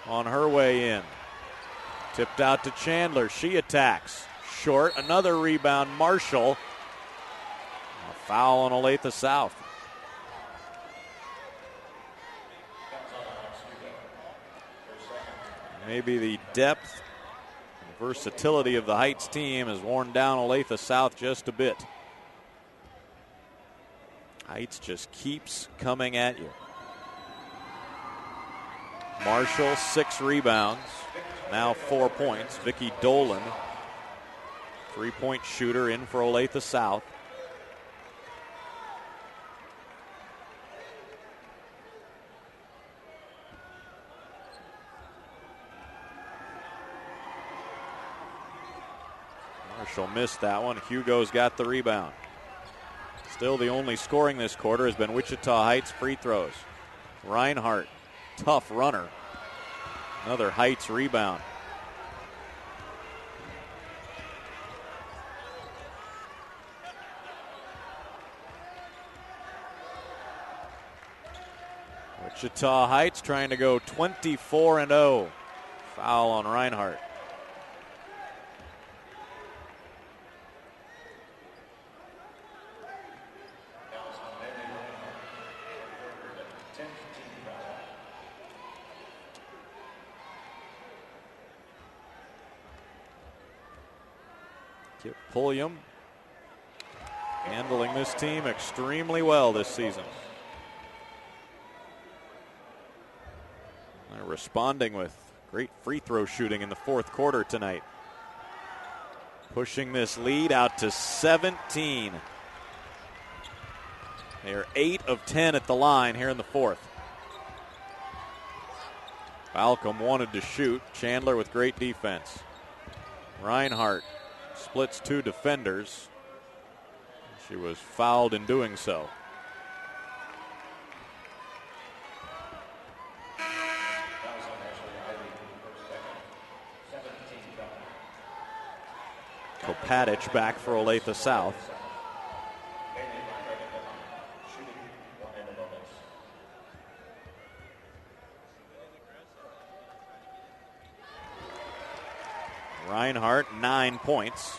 on her way in. Tipped out to Chandler. She attacks. Short. Another rebound. Marshall. A foul on Olathe-South. Maybe the depth and versatility of the Heights team has worn down Olathe-South just a bit. Heights just keeps coming at you. Marshall, 6 rebounds, now 4 points. Vicky Dolan, 3-point shooter, in for Olathe-South. Marshall missed that one. Hugo's got the rebound. Still the only scoring this quarter has been Wichita Heights free throws. Reinhardt, tough runner. Another Heights rebound. Wichita Heights trying to go 24-0. Foul on Reinhardt. Kip Pulliam handling this team extremely well this season. They're responding with great free throw shooting in the fourth quarter tonight. Pushing this lead out to 17. They are 8 of 10 at the line here in the fourth. Balcom wanted to shoot. Chandler with great defense. Reinhardt splits 2 defenders. She was fouled in doing so. Kopatic back for Olathe-South. Reinhardt, 9 points,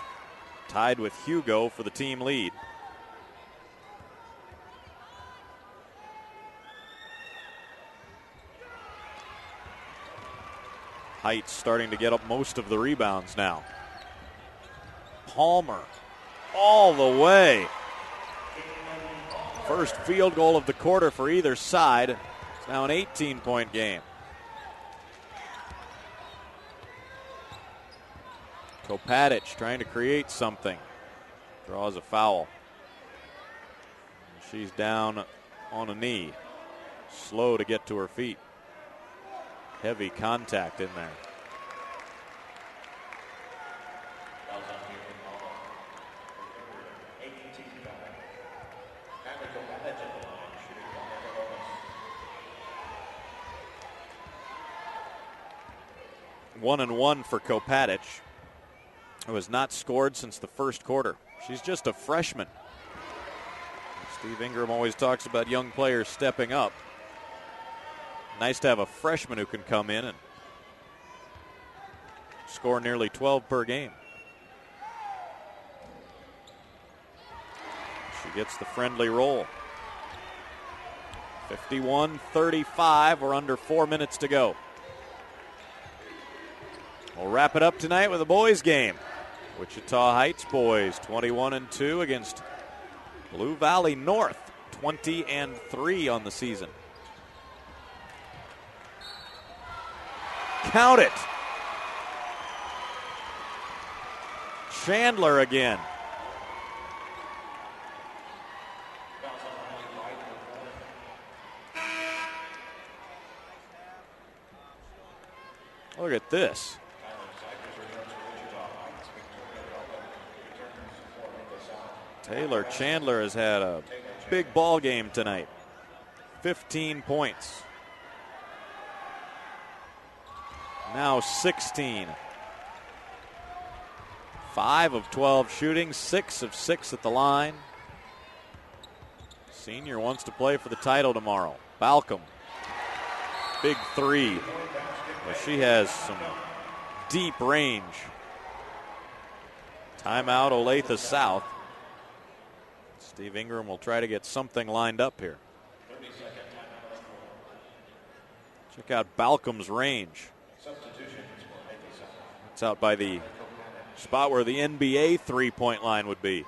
tied with Hugo for the team lead. Heights starting to get up most of the rebounds now. Palmer all the way. First field goal of the quarter for either side. It's now an 18-point game. Kopatic trying to create something. Draws a foul. She's down on a knee. Slow to get to her feet. Heavy contact in there. One and one for Kopatic, who has not scored since the first quarter. She's just a freshman. Steve Ingram always talks about young players stepping up. Nice to have a freshman who can come in and score nearly 12 per game. She gets the friendly roll. 51-35. We're under 4 minutes to go. We'll wrap it up tonight with a boys game. Wichita Heights boys 21-2 against Blue Valley North 20-3 on the season. Count it. Chandler again. Look at this. Taylor Chandler has had a big ball game tonight. 15 points. Now 16. 5 of 12 shooting, 6 of 6 at the line. Senior wants to play for the title tomorrow. Balcom. Big three. Well, she has some deep range. Timeout, Olathe-South. Steve Ingram will try to get something lined up here. Check out Balcom's range. It's out by the spot where the NBA three-point line would be.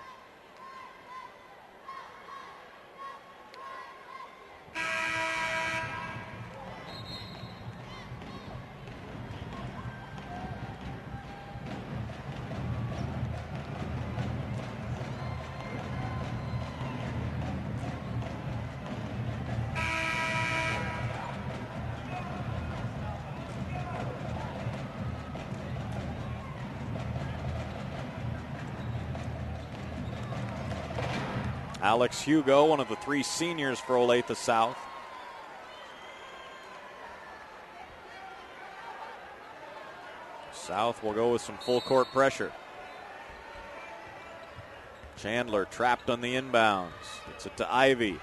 Alex Hugo, one of the 3 seniors for Olathe-South. South will go with some full court pressure. Chandler trapped on the inbounds. Gets it to Ivy.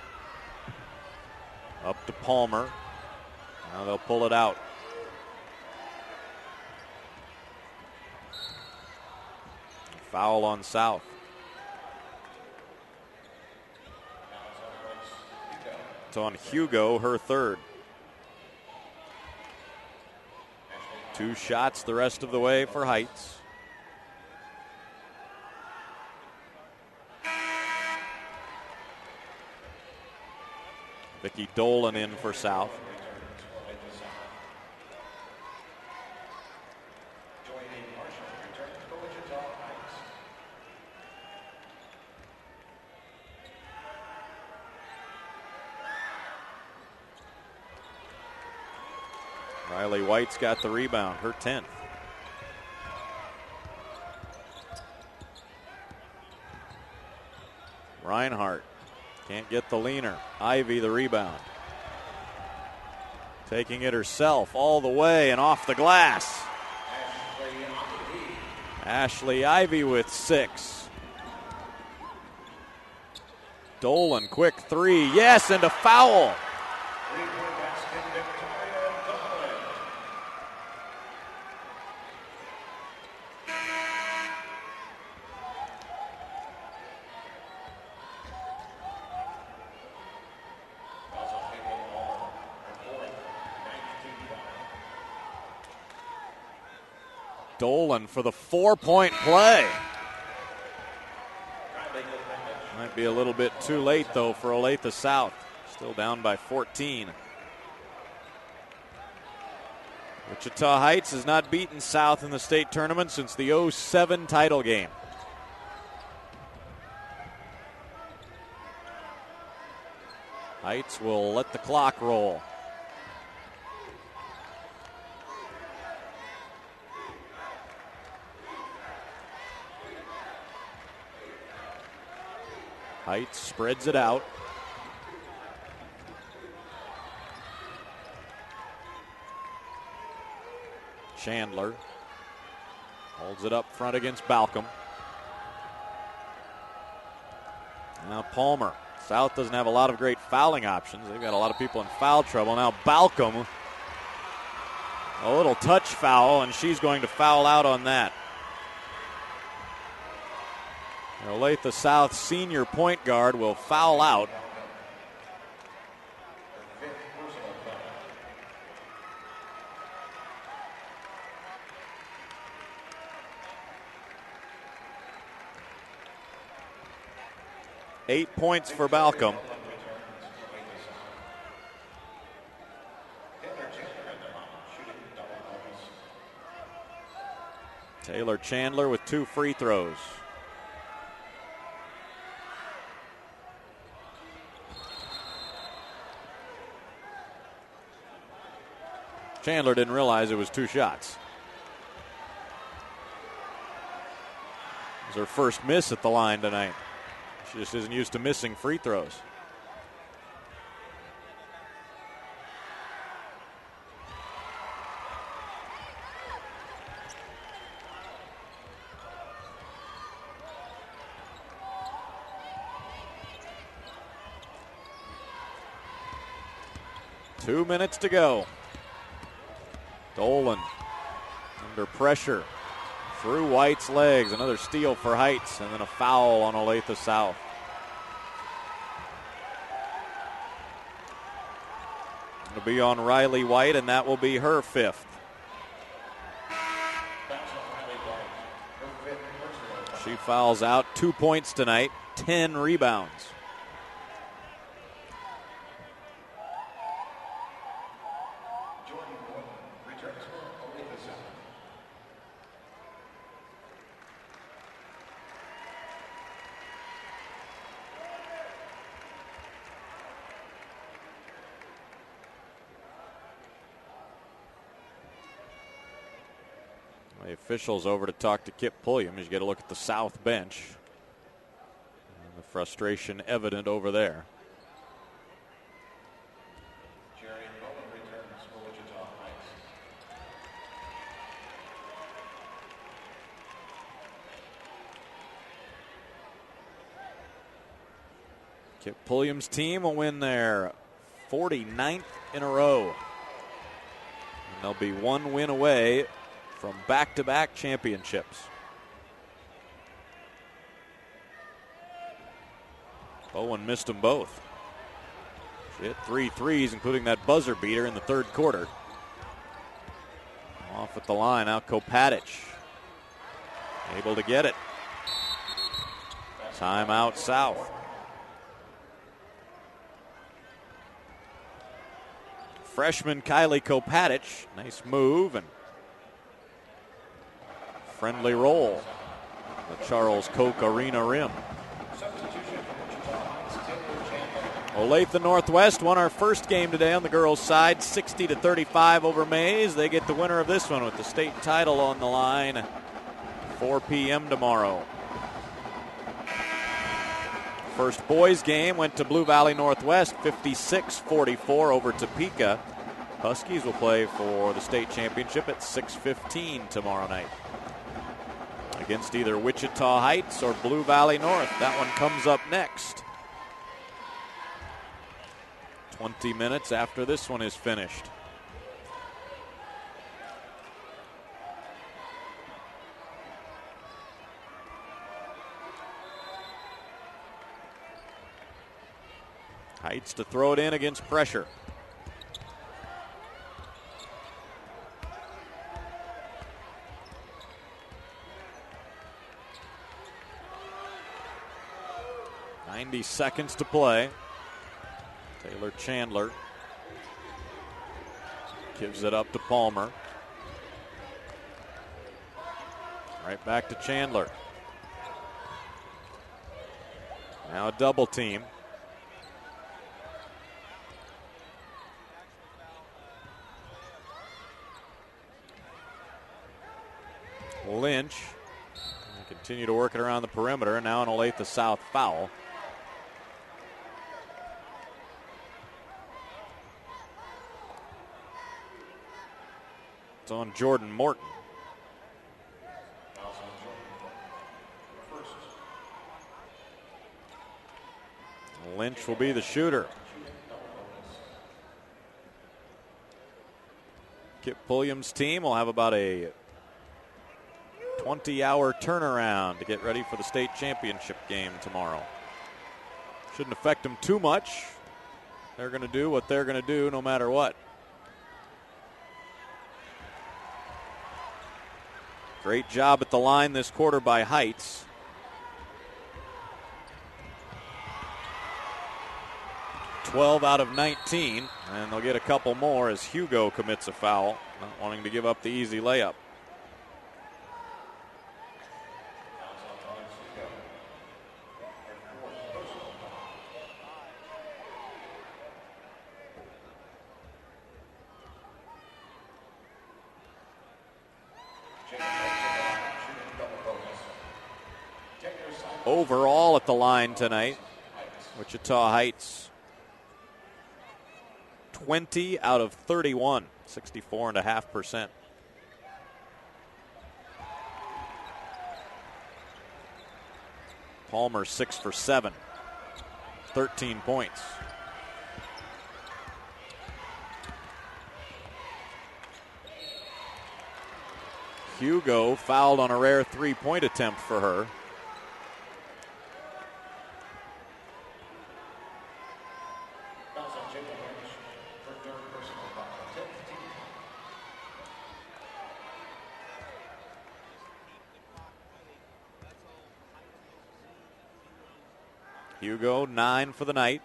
Up to Palmer. Now they'll pull it out. Foul on South. It's on Hugo, her third. 2 shots the rest of the way for Heights. Vicky Dolan in for South. Riley White's got the rebound, her 10th. Reinhardt can't get the leaner. Ivy the rebound. Taking it herself all the way and off the glass. Ashley Ivy with 6. Dolan, quick 3. Yes, and a foul. Dolan for the 4-point play. Might be a little bit too late, though, for Olathe-South. Still down by 14. Wichita-Heights has not beaten South in the state tournament since the 07 title game. Heights will let the clock roll. Heights spreads it out. Chandler holds it up front against Balcom. Now Palmer. South doesn't have a lot of great fouling options. They've got a lot of people in foul trouble. Now Balcom, a little touch foul, and she's going to foul out on that. Olathe-South senior point guard will foul out. Eight points for Balcom. Taylor Chandler with 2 free throws. Chandler didn't realize it was 2 shots. It was her first miss at the line tonight. She just isn't used to missing free throws. 2 minutes to go. Dolan under pressure. Through White's legs. Another steal for Heights, and then a foul on Olathe-South. It'll be on Riley White, and that will be her 5th. She fouls out, 2 points tonight, 10 rebounds. The officials over to talk to Kip Pulliam. You get a look at the South bench. And the frustration evident over there. Kip Pulliam's team will win their 49th in a row. And they'll be 1 win away from back-to-back championships. Bowen missed them both. She hit 3 threes, including that buzzer beater in the 3rd quarter. Off at the line, now Kopatich. Able to get it. Timeout South. Freshman Kylie Kopatich, nice move and friendly roll. The Charles Koch Arena rim. Olathe Northwest won our first game today on the girls' side, 60-35 over Mays. They get the winner of this one with the state title on the line, 4 p.m. tomorrow. First boys game went to Blue Valley Northwest, 56-44 over Topeka. Huskies will play for the state championship at 6:15 tomorrow night against either Wichita-Heights or Blue Valley North. That one comes up next. 20 minutes after this one is finished. Heights to throw it in against pressure. Seconds to play. Taylor Chandler gives it up to Palmer. Right back to Chandler. Now a double team. Lynch. They continue to work it around the perimeter. Now an Olathe-South foul. It's on Jordan Morton. Lynch will be the shooter. Kip Pulliam's team will have about a 20-hour turnaround to get ready for the state championship game tomorrow. Shouldn't affect them too much. They're going to do what they're going to do no matter what. Great job at the line this quarter by Heights. $12 out of 19, and they'll get a couple more as Hugo commits a foul, not wanting to give up the easy layup. Overall at the line tonight, Wichita Heights 20 out of 31, 64.5%. Palmer 6 for 7, 13 points. Hugo fouled on a rare three-point attempt for her. Hugo, 9 for the night.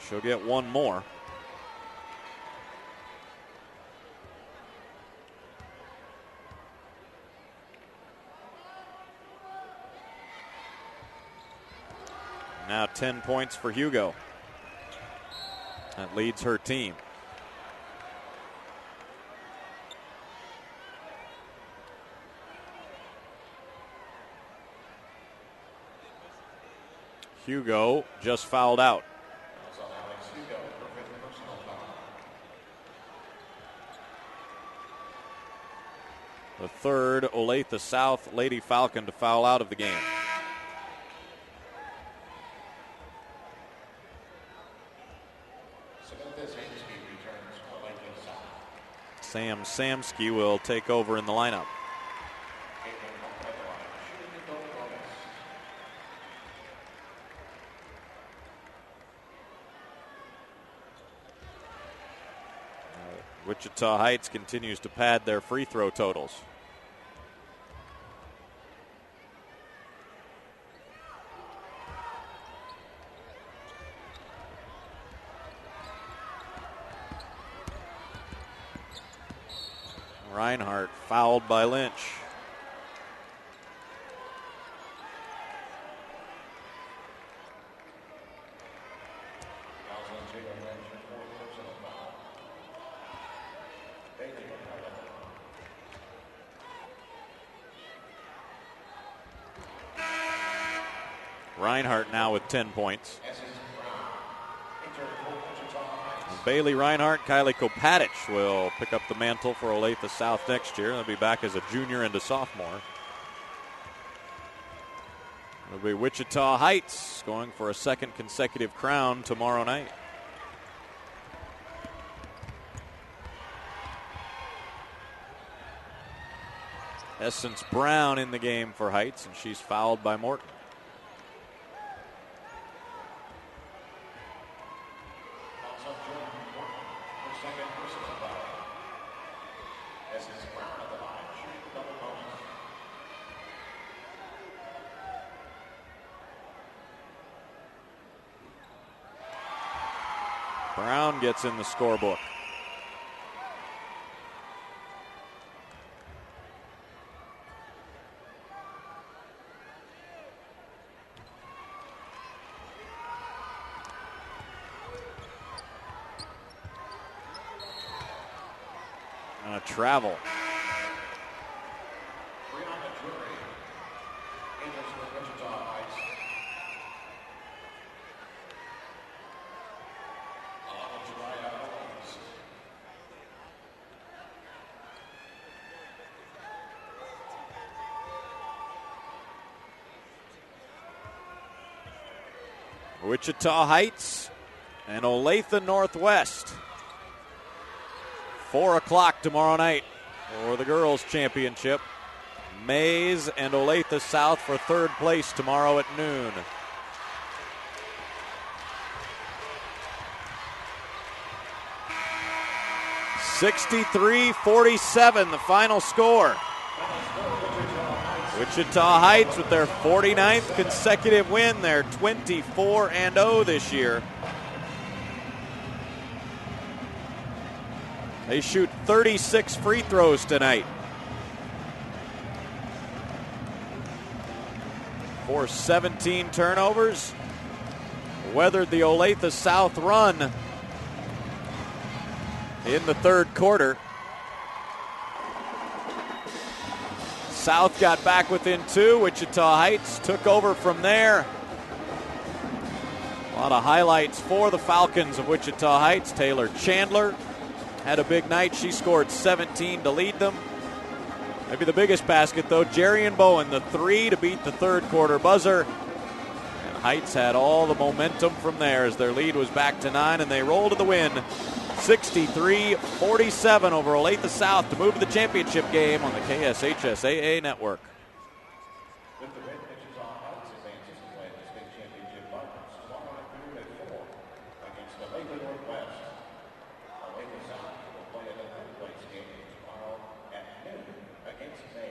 She'll get one more. Now 10 points for Hugo. That leads her team. Hugo just fouled out. The third Olathe-South Lady Falcon to foul out of the game. Sam Samsky will take over in the lineup. Wichita-Heights continues to pad their free throw totals. Reinhardt fouled by Lynch. Reinhardt now with 10 points. Bailey Reinhardt, Kylie Kopatich will pick up the mantle for Olathe-South next year. They'll be back as a junior and a sophomore. It'll be Wichita-Heights going for a second consecutive crown tomorrow night. Essence Brown in the game for Heights, and she's fouled by Morton. Brown gets in the scorebook. And a travel. Wichita Heights and Olathe Northwest. 4 o'clock tomorrow night for the girls' championship. Mays and Olathe-South for third place tomorrow at noon. (63-47) the final score. Wichita Heights with their 49th consecutive win. They're 24-0 this year. They shoot 36 free throws tonight. For 17 turnovers. Weathered the Olathe-South run in the third quarter. South got back within 2. Wichita Heights took over from there. A lot of highlights for the Falcons of Wichita Heights. Taylor Chandler had a big night. She scored 17 to lead them. Maybe the biggest basket, though. Jerry and Bowen, the three to beat the third quarter buzzer. And Heights had all the momentum from there as their lead was back to 9, and they roll to the win. 63-47 over Olathe-South to move to the championship game on the KSHSAA network. With the win, Wichita-Heights advances to play the state championship finals tomorrow afternoon at 4 against the Olathe Northwest. Olathe-South will play another third place game tomorrow at noon against May.